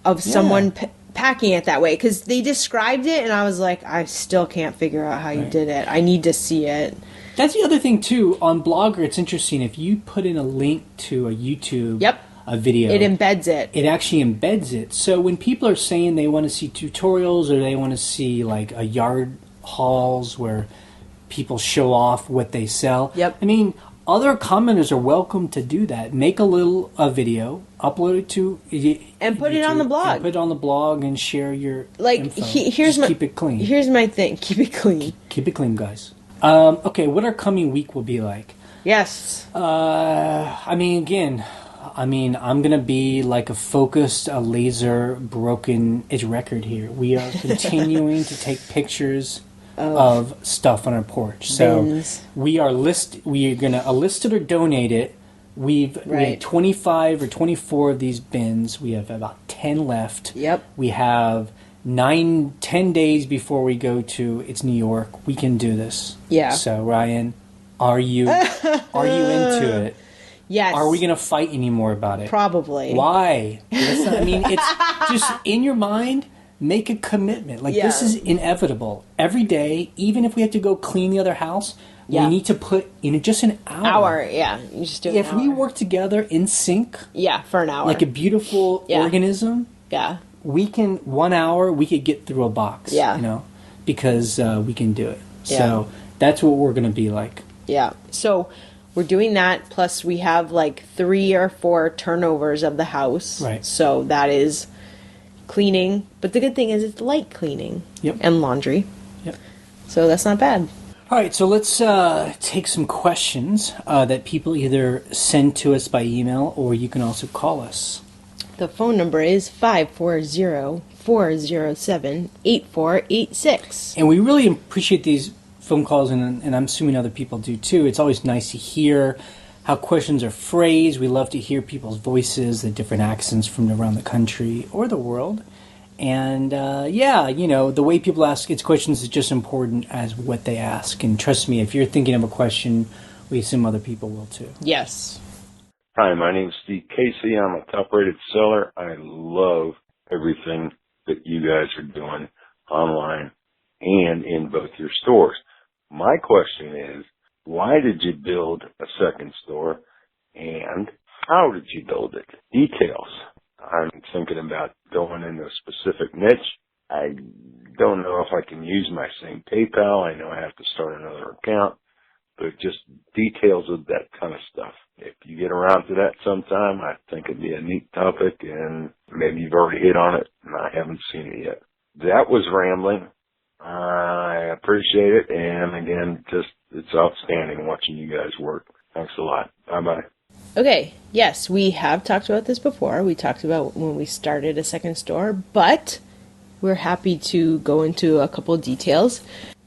of someone packing it that way, because they described it, and I was like, I still can't figure out how you did it. I need to see it. That's the other thing too. On Blogger, it's interesting if you put in a link to a YouTube a video, it embeds it. It actually embeds it. So when people are saying they want to see tutorials or they want to see like a yard hauls where people show off what they sell. Yep. I mean, other commenters are welcome to do that. Make a video, upload it to And put it on the blog. And put it on the blog and share your info. Here's Just keep it clean. Here's my thing. Keep it clean. Keep it clean, guys. Okay, what our coming week will be like. Yes. I mean, again, I'm going to be like a laser broken edge record here. We are continuing to take pictures of stuff on our porch. So we are going to list it or donate it. We have 25 or 24 of these bins. We have about 10 left. Yep. We have 9-10 days before we go to New York. We can do this. Yeah. So Ryan, are you into it? Yes. Are we going to fight anymore about it? Probably. Why? I mean, it's just in your mind. Make a commitment. Like, this is inevitable. Every day, even if we have to go clean the other house, we need to put in just an hour. You just do it. If we work together in sync, for an hour, like a beautiful organism, we can 1 hour. We could get through a box. Because we can do it. So that's what we're going to be like. Yeah. So we're doing that. Plus, we have like 3 or 4 turnovers of the house. Right. So that is cleaning, but the good thing is it's light cleaning and laundry. Yep. So that's not bad. All right, so let's take some questions that people either send to us by email or you can also call us. The phone number is 540-407-8486. And we really appreciate these phone calls, and I'm assuming other people do too. It's always nice to hear how questions are phrased. We love to hear people's voices, the different accents from around the country or the world. And the way people ask its questions is just important as what they ask. And trust me, if you're thinking of a question, we assume other people will too. Yes. Hi, my name is Steve Casey. I'm a top-rated seller. I love everything that you guys are doing online and in both your stores. My question is, why did you build a second store, and how did you build it? Details. I'm thinking about going into a specific niche. I don't know if I can use my same PayPal. I know I have to start another account, but just details of that kind of stuff. If you get around to that sometime, I think it'd be a neat topic, and maybe you've already hit on it, and I haven't seen it yet. That was rambling. I appreciate it, and again, it's outstanding watching you guys work. Thanks a lot. Bye-bye. Okay, yes, we have talked about this before. We talked about when we started a second store, but we're happy to go into a couple of details.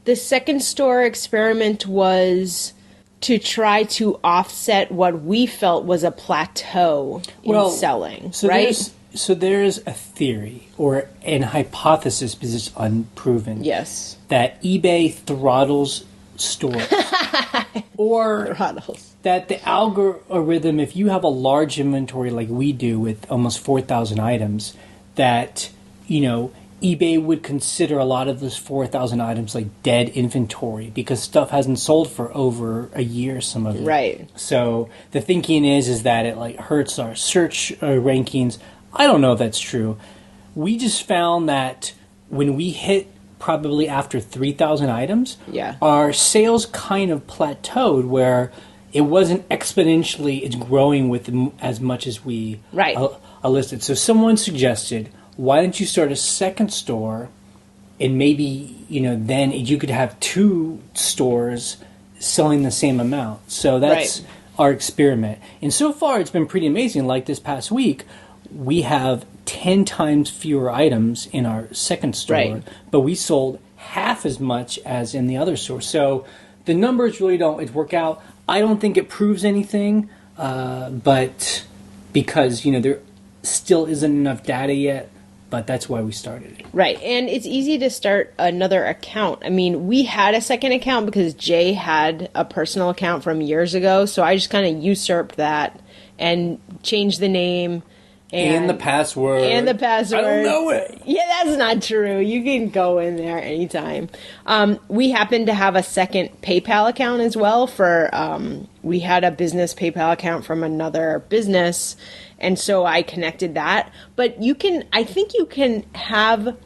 The second store experiment was to try to offset what we felt was a plateau in selling, right? So there's a theory or an hypothesis, because it's unproven. Yes. That eBay throttles stores. Or that the algorithm, if you have a large inventory like we do with almost 4,000 items, that, eBay would consider a lot of those 4,000 items like dead inventory because stuff hasn't sold for over a year, some of it. Right. So the thinking is that it like hurts our search rankings. I don't know if that's true. We just found that when we hit probably after 3,000 items, our sales kind of plateaued where it wasn't exponentially, it's growing with as much as we listed. So someone suggested, why don't you start a second store, and maybe, then you could have 2 stores selling the same amount. So that's our experiment. And so far it's been pretty amazing. Like this past week, we have 10 times fewer items in our second store, but we sold half as much as in the other store. So the numbers really don't work out. I don't think it proves anything, but because, there still isn't enough data yet, but that's why we started it. Right. And it's easy to start another account. I mean, we had a second account because Jay had a personal account from years ago. So I just kind of usurped that and changed the name. And the password. And the password. I don't know it. Yeah, that's not true. You can go in there anytime. We happen to have a second PayPal account as well we had a business PayPal account from another business. And so I connected that. But I think you can have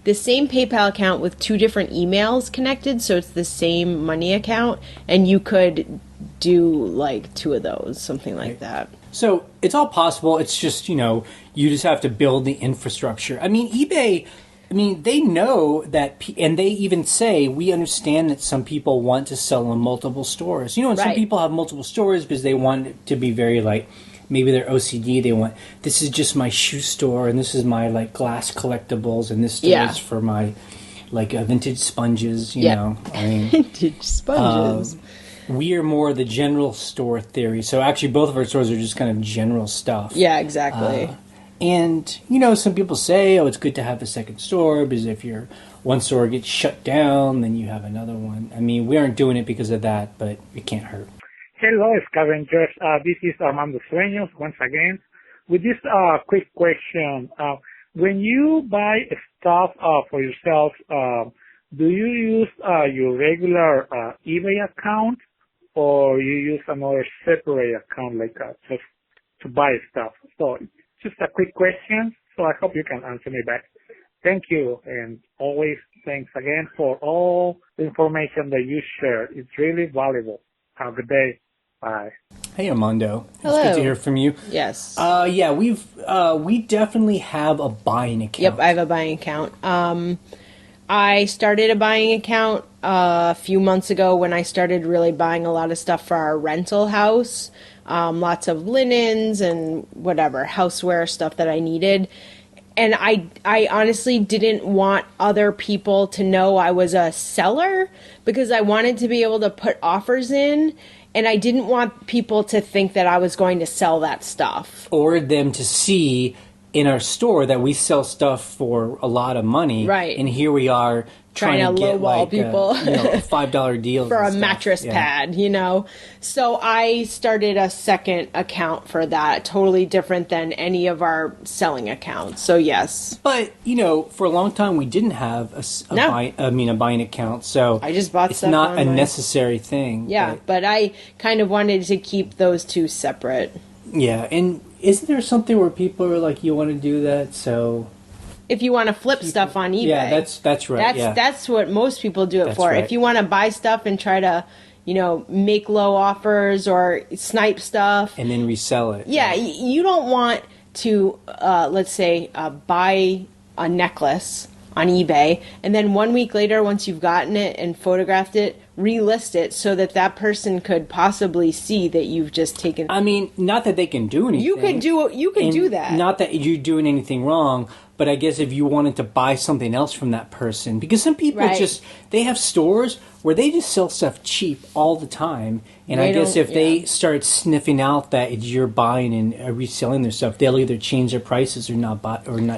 the same PayPal account with two different emails connected. So it's the same money account. And you could do like two of those, something like that. So it's all possible. It's just, you just have to build the infrastructure. I mean, eBay, they know that, and they even say, we understand that some people want to sell in multiple stores. And some people have multiple stores because they want it to be very maybe they're OCD. They want, this is just my shoe store, and this is my glass collectibles, and this store is for my vintage sponges, you know. Vintage sponges. We are more the general store theory. So actually both of our stores are just kind of general stuff. Yeah, exactly. And, some people say, it's good to have a second store because if your one store gets shut down, then you have another one. We aren't doing it because of that, but it can't hurt. Hello, Scavengers. This is Armando Sueños once again. With this quick question, when you buy stuff for yourself, do you use your regular eBay account? Or you use another separate account just to buy stuff? So just a quick question, so I hope you can answer me back. Thank you, and always thanks again for all the information that you shared. It's really valuable. Have a good day. Bye. Hey, Armando. Hello. It's good to hear from you. Yes. Yeah, we definitely have a buying account. Yep, I have a buying account. I started a buying account a few months ago when I started really buying a lot of stuff for our rental house. Lots of linens and whatever, houseware stuff that I needed. And I honestly didn't want other people to know I was a seller because I wanted to be able to put offers in. And I didn't want people to think that I was going to sell that stuff. Or them to see in our store that we sell stuff for a lot of money. Right. And here we are trying to get lowball people. A $5 deal for a mattress pad, So I started a second account for that, totally different than any of our selling accounts. So yes. But, for a long time we didn't have a buying account. So I just bought it's stuff not online. a necessary thing. Yeah, but I kind of wanted to keep those two separate. Yeah, and isn't there something where people are like, you want to do that, so... If you want to flip stuff on eBay. Yeah, that's right. That's what most people do it for. Right. If you want to buy stuff and try to, make low offers or snipe stuff. And then resell it. Yeah, you don't want to, let's say, buy a necklace on eBay, and then 1 week later, once you've gotten it and photographed it, relist it so that person could possibly see that you've just taken. Not that they can do anything. You can do that. Not that you're doing anything wrong, but I guess if you wanted to buy something else from that person, because some people they have stores where they just sell stuff cheap all the time, and I guess if they start sniffing out that you're buying and reselling their stuff, they'll either change their prices or not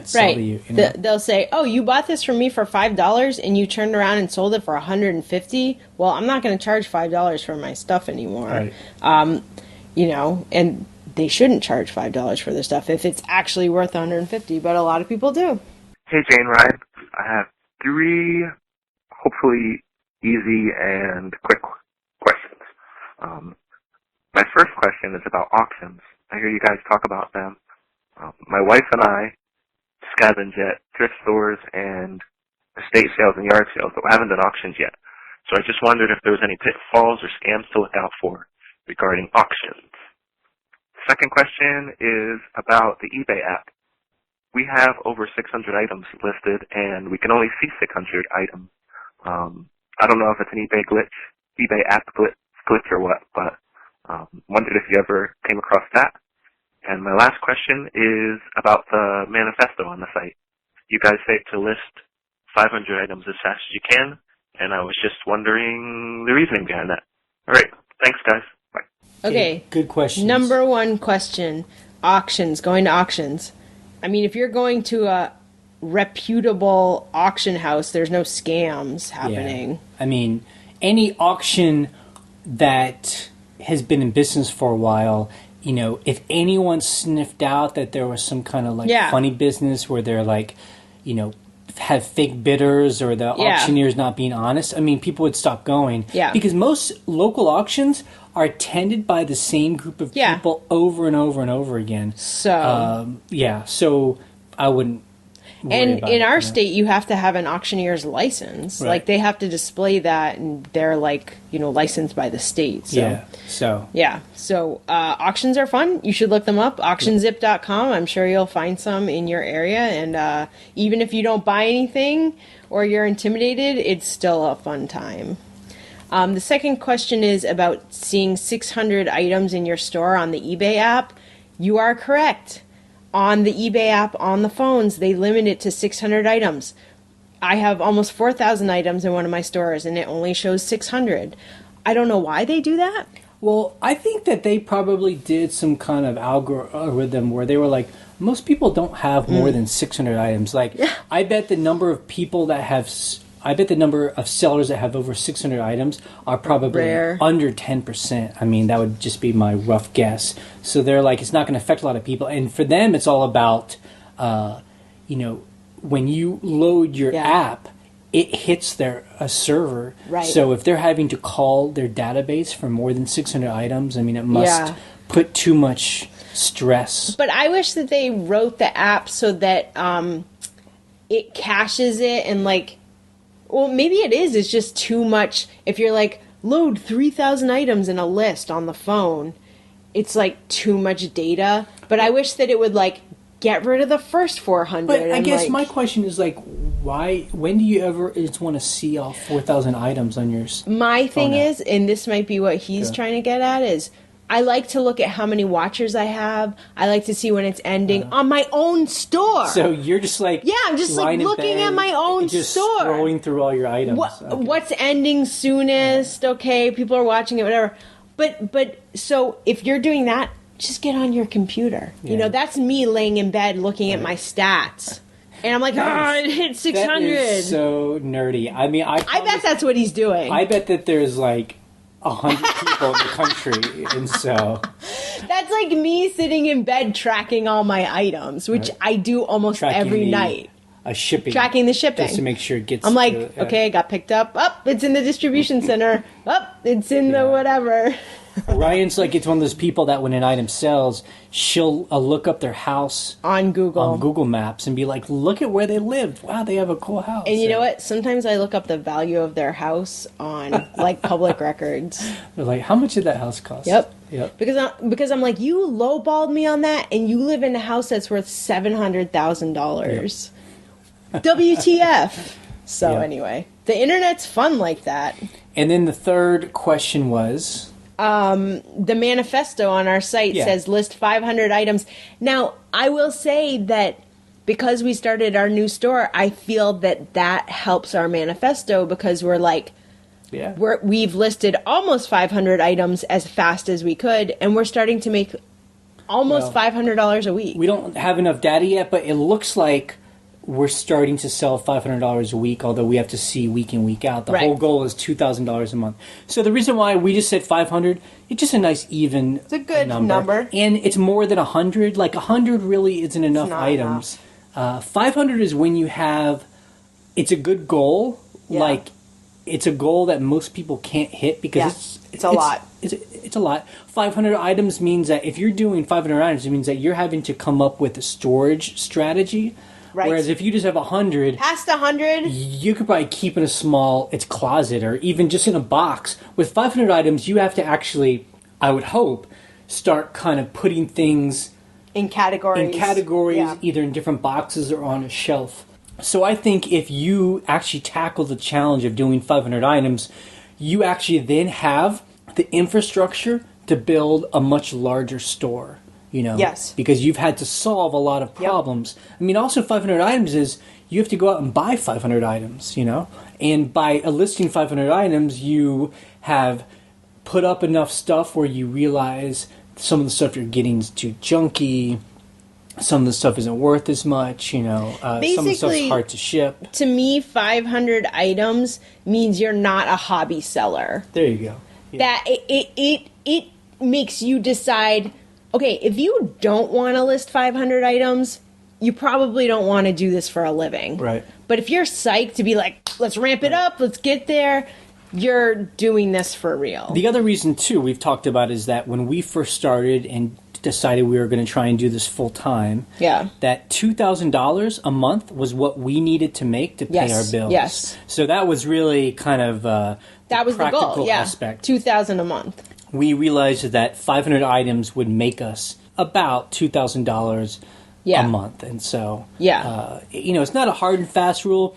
sell to you. They'll say, "Oh, you bought this from me for $5, and you turned around and sold it for $150. Well, I'm not going to charge $5 for my stuff anymore." Right. And they shouldn't charge $5 for their stuff if it's actually worth $150, but a lot of people do. Hey, Jane Ryan. I have 3 hopefully easy and quick questions. My first question is about auctions. I hear you guys talk about them. My wife and I scavenge at thrift stores and estate sales and yard sales, but we haven't done auctions yet. So I just wondered if there was any pitfalls or scams to look out for regarding auctions. Second question is about the eBay app. We have over 600 items listed, and we can only see 600 items. I don't know if it's an eBay app glitch or what, but wondered if you ever came across that. And my last question is about the manifesto on the site. You guys say to list 500 items as fast as you can. and I was just wondering the reasoning behind that. All right. Thanks, guys. Bye. Okay. Good question. Number one question. Auctions. Going to auctions. I mean, if you're going to a reputable auction house, there's no scams happening. Yeah. I mean, any auction that has been in business for a while, you know, if anyone sniffed out that there was some kind of like funny business where they're like, you know, have fake bidders or the auctioneer's not being honest, I mean, people would stop going. Yeah. Because most local auctions are attended by the same group of people over and over and over again. So, so I wouldn't worry and about in it, our state, you have to have an auctioneer's license. Right. Like, they have to display that, and they're like, you know, licensed by the state. So. So auctions are fun. You should look them up. Auctionzip.com. I'm sure you'll find some in your area. And even if you don't buy anything or you're intimidated, it's still a fun time. The second question is about seeing 600 items in your store on the eBay app. You are correct. On the eBay app, on the phones, they limit it to 600 items. I have almost 4,000 items in one of my stores, and it only shows 600. I don't know why they do that. Well, I think that they probably did some kind of algorithm where they were like, most people don't have more than 600 items. Like, I bet the number of people that have, I bet the number of sellers that have over 600 items are probably rare. Under 10%. I mean, that would just be my rough guess. So they're like, it's not going to affect a lot of people. And for them, it's all about, you know, when you load your app, it hits their server. Right. So if they're having to call their database for more than 600 items, I mean, it must put too much stress. But I wish that they wrote the app so that it caches it and like, well, maybe it is. It's just too much. If you're like, load 3,000 items in a list on the phone, it's like too much data. But I wish that it would like get rid of the first 400. But I guess like, my question is like, why? When do you ever just want to see all 4,000 items on your? My thing is, and this might be what he's trying to get at, is I like to look at how many watchers I have. I like to see when it's ending on my own store. So you're just like, I'm just like looking at my own just store, scrolling through all your items. What's ending soonest? Okay, people are watching it, whatever. But so if you're doing that, just get on your computer. You know, that's me laying in bed looking at my stats. And I'm like, it hit 600. That is so nerdy. I mean, I bet that's what he's doing. I bet that there's like 100 people in the country, and so that's like me sitting in bed tracking all my items, which I do almost every night. Tracking the shipping just to make sure it gets. I'm like, okay, it got picked up. It's in the distribution center. It's in the whatever. Ryan's like, it's one of those people that when an item sells, she'll look up their house on Google Maps and be like, look at where they lived. Wow, they have a cool house. And you know what? Sometimes I look up the value of their house on like public records. They're like, how much did that house cost? Yep. Because I'm like, you lowballed me on that, and you live in a house that's worth $700,000. WTF? So anyway, the internet's fun like that. And then the third question was. The manifesto on our site says list 500 items. Now, I will say that because we started our new store, I feel that helps our manifesto because we're like, we've listed almost 500 items as fast as we could, and we're starting to make almost $500 a week. We don't have enough data yet, but it looks like we're starting to sell $500 a week, although we have to see week in, week out. The whole goal is $2,000 a month. So the reason why we just said 500, it's just a nice even It's a good number. And it's more than 100. Like 100 really isn't enough items. 500 is when you have, it's a good goal. Yeah. Like it's a goal that most people can't hit because it's a lot. It's a lot. 500 items means that if you're doing 500 items, it means that you're having to come up with a storage strategy. Right. Whereas if you just have 100... Past 100? You could probably keep in a small closet or even just in a box. With 500 items, you have to actually, I would hope, start kind of putting things... In categories. Either in different boxes or on a shelf. So I think if you actually tackle the challenge of doing 500 items, you actually then have the infrastructure to build a much larger store. you know, Yes. because you've had to solve a lot of problems. I mean, also 500 items is you have to go out and buy 500 items, you know, and by listing 500 items, you have put up enough stuff where you realize some of the stuff you're getting is too junky. Some of the stuff isn't worth as much, you know. Some of the stuff's hard to ship. To me, 500 items means you're not a hobby seller. There you go. Yeah. That it makes you decide, okay, if you don't want to list 500 items, you probably don't want to do this for a living. Right. But if you're psyched to be like, let's ramp it up, let's get there, you're doing this for real. The other reason, too, we've talked about is that when we first started and decided we were going to try and do this full time, that $2,000 a month was what we needed to make to pay our bills. Yes. So that was really kind of that was the goal. Yeah. Aspect. $2,000 a month. We realized that 500 items would make us about $2,000 a month, and so you know, it's not a hard and fast rule.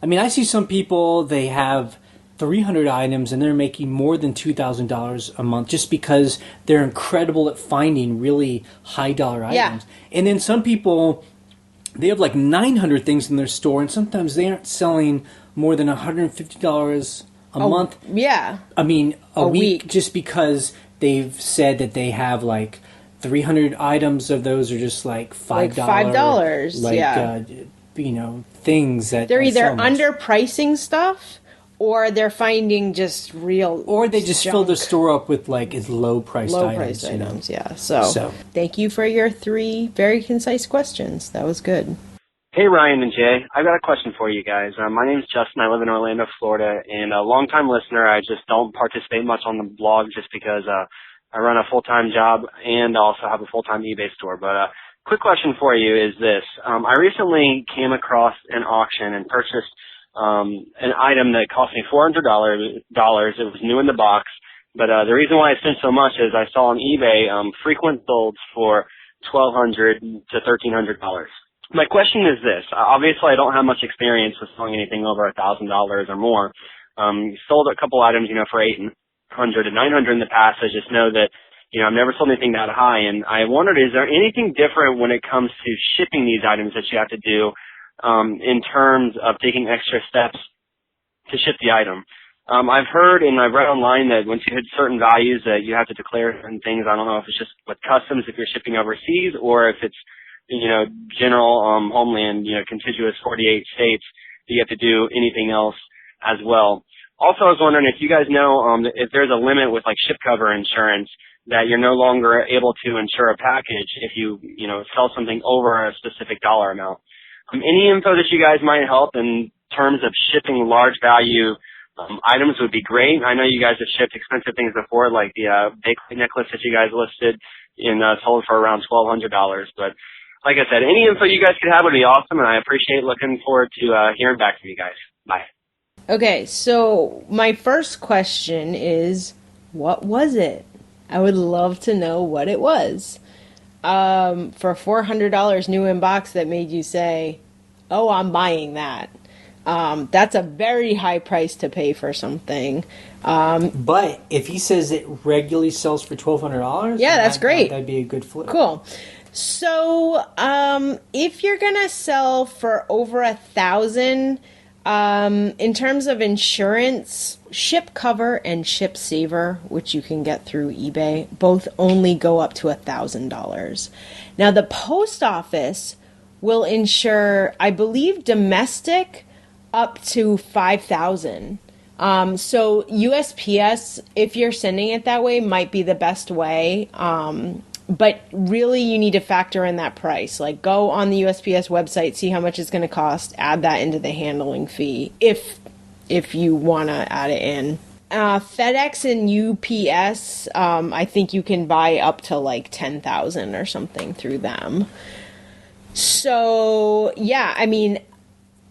I mean, I see some people, they have 300 items and they're making more than $2,000 a month just because they're incredible at finding really high dollar items. And then some people, they have like 900 things in their store and sometimes they aren't selling more than $150 a month. Yeah. I mean, a week just because they've said that they have like 300 items of those are just like $5. Like $5. Like, you know, things that they're either underpricing stuff, or they're finding just real, or they just fill the store up with like low priced items. Yeah. So thank you for your 3 very concise questions. That was good. Hey, Ryan and Jay. I've got a question for you guys. My name's Justin. I live in Orlando, Florida, and a longtime listener. I just don't participate much on the blog just because I run a full-time job and also have a full-time eBay store. But quick question for you is this. I recently came across an auction and purchased an item that cost me $400. It was new in the box. But the reason why I spent so much is I saw on eBay frequent solds for $1,200 to $1,300. My question is this. Obviously, I don't have much experience with selling anything over $1,000 or more. Sold a couple items, you know, for $800 to $900 in the past. I just know that, you know, I've never sold anything that high. And I wondered, is there anything different when it comes to shipping these items that you have to do in terms of taking extra steps to ship the item? I've heard and I've read online that once you hit certain values that you have to declare certain things. I don't know if it's just with customs if you're shipping overseas or if it's, you know, general homeland, you know, contiguous 48 states, you have to do anything else as well. Also, I was wondering if you guys know if there's a limit with like ship cover insurance that you're no longer able to insure a package if you know, sell something over a specific dollar amount. Any info that you guys might help in terms of shipping large value items would be great. I know you guys have shipped expensive things before, like the Bakelite necklace that you guys listed and sold for around $1,200. But like I said, any info you guys could have would be awesome, and I appreciate looking forward to hearing back from you guys. Bye. Okay, so my first question is, what was it? I would love to know what it was. For $400 new in box that made you say, oh, I'm buying that. That's a very high price to pay for something. But if he says it regularly sells for $1,200, that's great. That'd be a good flip. Cool. So, if you're gonna sell for over $1,000, in terms of insurance, Ship Cover and Ship Saver, which you can get through eBay, both only go up to $1,000. Now, the post office will insure, I believe, domestic up to $5,000. So USPS, if you're sending it that way, might be the best way. But really, you need to factor in that price. Like, go on the USPS website, see how much it's going to cost, add that into the handling fee, if you want to add it in. FedEx and UPS, I think you can buy up to like $10,000 or something through them. So, yeah, I mean,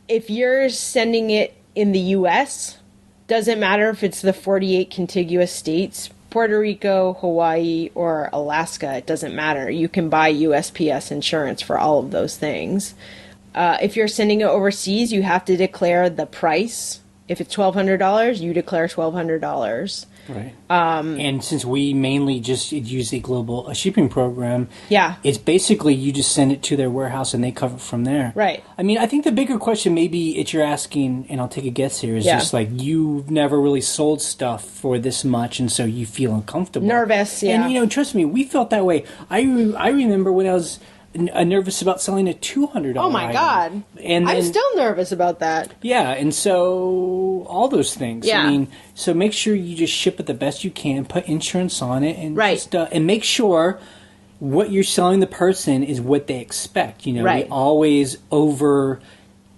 if you're sending it in the U.S., doesn't matter if it's the 48 contiguous states, Puerto Rico, Hawaii, or Alaska, it doesn't matter. You can buy USPS insurance for all of those things. If you're sending it overseas, you have to declare the price If it's $1,200, you declare $1,200. Right. And since we mainly just use a global shipping program, Yeah. it's basically you just send it to their warehouse and they cover it from there. Right. I mean, I think the bigger question maybe you're asking, and I'll take a guess here, is just like you've never really sold stuff for this much, and so you feel uncomfortable. Nervous, yeah. And, you know, trust me, we felt that way. I remember when I was nervous about selling a $200 Oh my item. God. And then, I'm still nervous about that. yeah, and so all those things. Yeah. I mean, so make sure you just ship it the best you can, put insurance on it, and Right. just, and make sure what you're selling the person is what they expect. You know, Right. we always over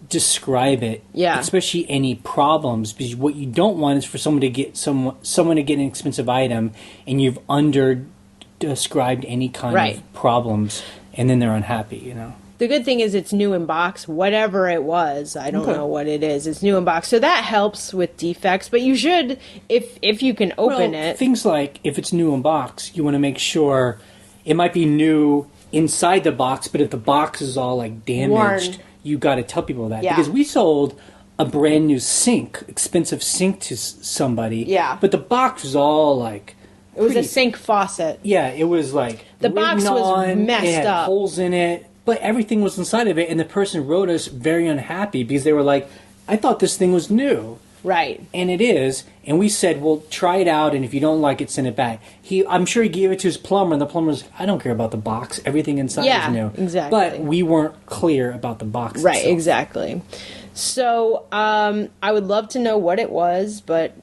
describe it, Yeah. especially any problems, because what you don't want is for someone to get someone to get an expensive item, and you've under described any kind Right. of problems, and then they're unhappy. You know. The good thing is it's new in box, whatever it was. I don't Okay. know what it is. It's new in box. So that helps with defects, but you should, if you can open it. Things like if it's new in box, you want to make sure it might be new inside the box, but if the box is all like damaged, Worn. you got to tell people that. Yeah. Because we sold a brand new sink, expensive sink to somebody. Yeah. But the box was all like. It was a pretty- sink faucet. Yeah, it was like The box written was on, messed it had up. holes in it, but everything was inside of it, and the person wrote us very unhappy because they were like, "I thought this thing was new." Right. And it is, and we said, well, try it out, and if you don't like it, send it back. I'm sure he gave it to his plumber, and the plumber's, I don't care about the box. Everything inside Yeah, is new. exactly. But we weren't clear about the box Right, itself. exactly. So I would love to know what it was, but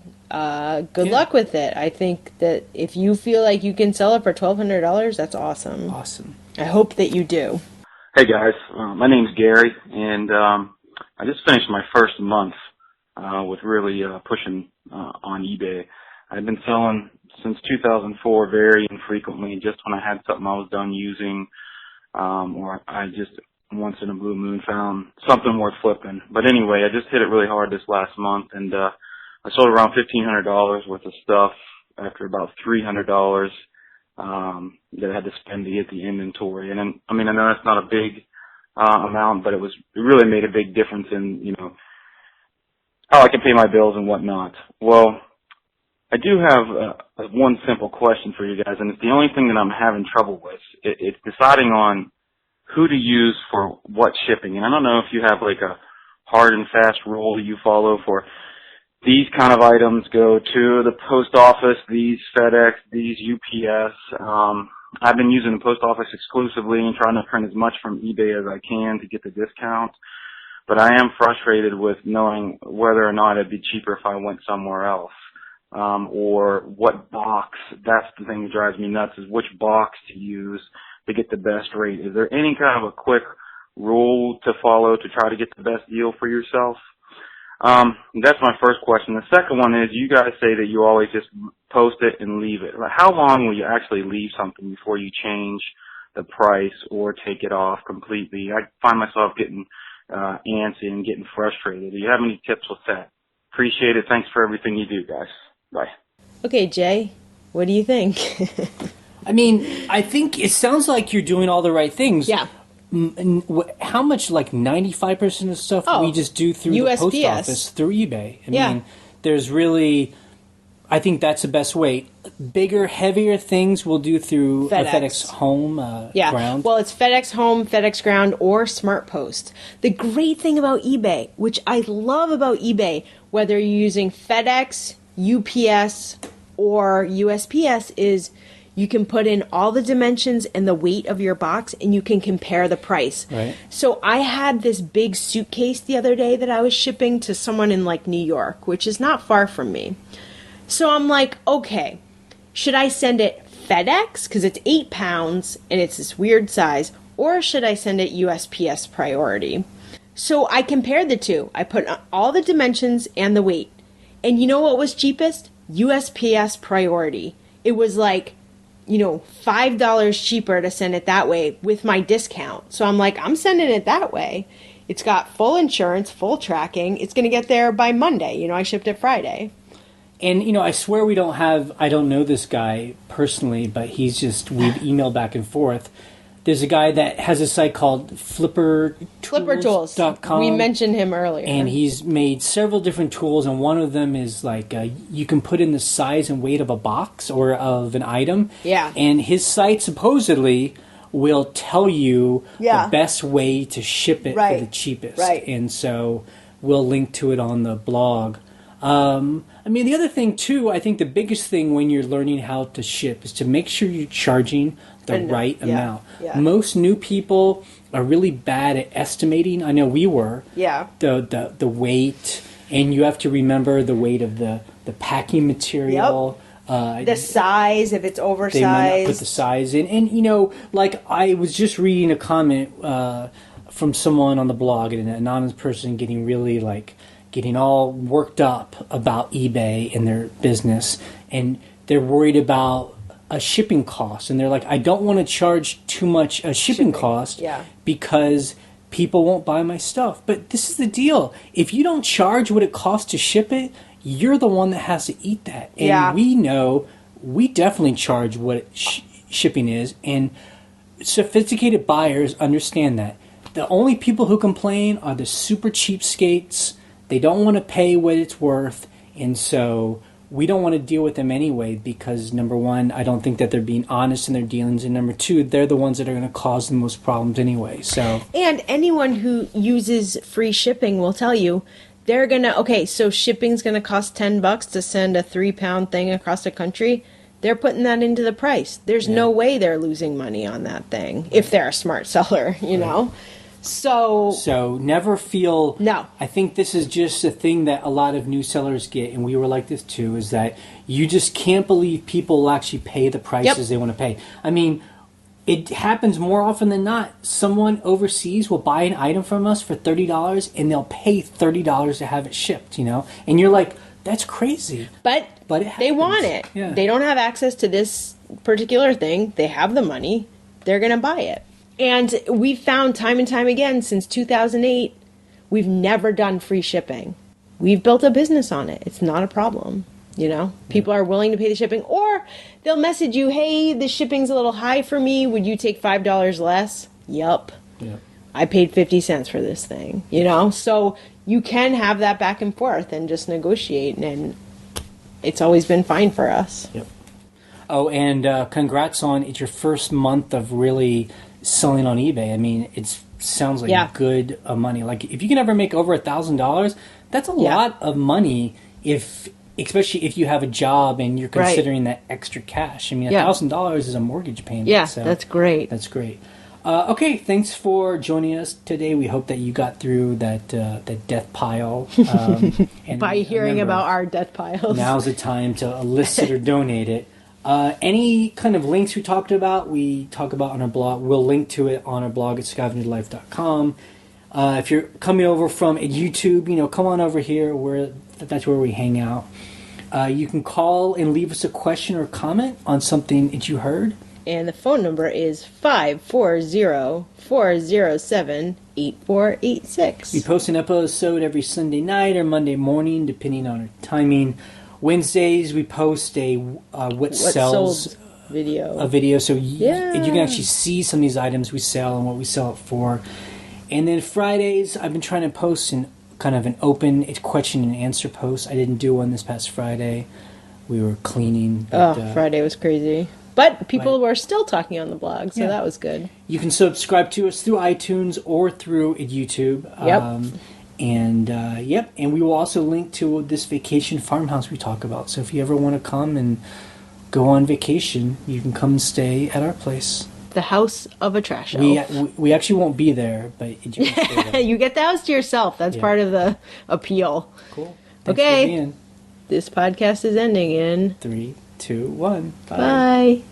good luck with it. I think that if you feel like you can sell it for $1,200, that's awesome. Awesome. I hope that you do. Hey guys, my name's Gary, and I just finished my first month with really pushing on eBay. I've been selling since 2004 very infrequently, just when I had something I was done using, or I just once in a blue moon found something worth flipping. But anyway, I just hit it really hard this last month, and I sold around $1,500 worth of stuff after about $300 that I had to spend to get the inventory. And then, I mean, I know that's not a big amount, but it really made a big difference in, you know, how I can pay my bills and whatnot. Well, I do have one simple question for you guys, and it's the only thing that I'm having trouble with. It's deciding on who to use for what shipping. And I don't know if you have like a hard and fast rule you follow for these kind of items go to the post office, these FedEx, these UPS. I've been using the post office exclusively and trying to print as much from eBay as I can to get the discount. But I am frustrated with knowing whether or not it'd be cheaper if I went somewhere else. Or what box. That's the thing that drives me nuts, is which box to use to get the best rate. Is there any kind of a quick rule to follow to try to get the best deal for yourself? That's my first question. The second one is, you guys say that you always just post it and leave it. How long will you actually leave something before you change the price or take it off completely? I find myself getting antsy and getting frustrated. Do you have any tips with that? Appreciate it. Thanks for everything you do, guys. Bye. Okay, Jay, what do you think? I mean, I think it sounds like you're doing all the right things. Yeah. How much, like 95% of stuff we just do through the post USPS. office, through eBay. I Yeah. mean, there's really, I think that's the best way. Bigger, heavier things we'll do through FedEx. FedEx Home, Yeah. Ground. Well, it's FedEx Home, FedEx Ground, or Smart Post. The great thing about eBay, which I love about eBay, whether you're using FedEx, UPS, or USPS, is you can put in all the dimensions and the weight of your box, and you can compare the price. Right. So I had this big suitcase the other day that I was shipping to someone in like New York, which is not far from me. So I'm like, okay, should I send it FedEx because it's 8 pounds and it's this weird size, or should I send it USPS priority? So I compared the two. I put all the dimensions and the weight. And you know what was cheapest? USPS priority. It was like, $5 cheaper to send it that way with my discount. So I'm like, I'm sending it that way. It's got full insurance, full tracking. It's going to get there by Monday. I shipped it Friday. And, I swear I don't know this guy personally, but we've emailed back and forth. There's a guy that has a site called flippertools.com. We mentioned him earlier. And he's made several different tools, and one of them is like you can put in the size and weight of a box or of an item. Yeah. And his site supposedly will tell you the best way to ship it for the cheapest. Right. And so we'll link to it on the blog. I mean, the other thing, too, I think the biggest thing when you're learning how to ship is to make sure you're charging the right amount. Yeah. Most new people are really bad at estimating. I know we were. Yeah. The weight, and you have to remember the weight of the packing material. Yep. The size, if it's oversized. They might not put the size in. And, you know, like I was just reading a comment from someone on the blog, an anonymous person getting really getting all worked up about eBay and their business, and they're worried about a shipping cost, and they're like, I don't want to charge too much a shipping cost because people won't buy my stuff. But this is the deal. If you don't charge what it costs to ship it, you're the one that has to eat that. And we know, we definitely charge what shipping is, and sophisticated buyers understand that. The only people who complain are the super cheapskates. They don't want to pay what it's worth, and so we don't want to deal with them anyway because, number one, I don't think that they're being honest in their dealings, and number two, they're the ones that are going to cause the most problems anyway. So, and anyone who uses free shipping will tell you they're going to, so shipping's going to cost $10 to send a 3-pound thing across the country. They're putting that into the price. There's no way they're losing money on that thing if they're a smart seller, you know? So never feel... No. I think this is just a thing that a lot of new sellers get, and we were like this too, is that you just can't believe people will actually pay the prices they want to pay. I mean, it happens more often than not. Someone overseas will buy an item from us for $30, and they'll pay $30 to have it shipped, you know? And you're like, that's crazy. But they want it. Yeah. They don't have access to this particular thing. They have the money. They're going to buy it. And we've found time and time again since 2008, we've never done free shipping. We've built a business on it. It's not a problem. You know, people are willing to pay the shipping, or they'll message you, hey, the shipping's a little high for me. Would you take $5 less? Yup. Yep. I paid 50 cents for this thing, you know? So you can have that back and forth and just negotiate, and it's always been fine for us. Yep. Oh, and congrats on it's your first month of really selling on eBay. I mean, it sounds like good money. Like, if you can ever make over $1,000, that's a lot of money, especially if you have a job and you're considering that extra cash. I mean, $1,000 is a mortgage payment. Yeah, so that's great. That's great. Okay, thanks for joining us today. We hope that you got through that death pile. And by hearing about our death piles. Now's the time to elicit or donate it. Any kind of links we talk about on our blog. We'll link to it on our blog at scavengerlife.com. If you're coming over from YouTube, come on over here. That's where we hang out. You can call and leave us a question or comment on something that you heard. And the phone number is 540-407-8486. We post an episode every Sunday night or Monday morning, depending on our timing. Wednesdays, we post a what sells video. A video, so you can actually see some of these items we sell and what we sell it for. And then Fridays, I've been trying to post kind of an open question and answer post. I didn't do one this past Friday. We were cleaning. But, Friday was crazy. But people were still talking on the blog, so that was good. You can subscribe to us through iTunes or through YouTube. Yep. And we will also link to this vacation farmhouse we talk about. So if you ever want to come and go on vacation, you can come and stay at our place. The house of a trash elf. We actually won't be there, but you can stay there. You get the house to yourself. That's part of the appeal. Cool. Thanks okay. for being. This podcast is ending in 3, 2, 1. Bye. Bye.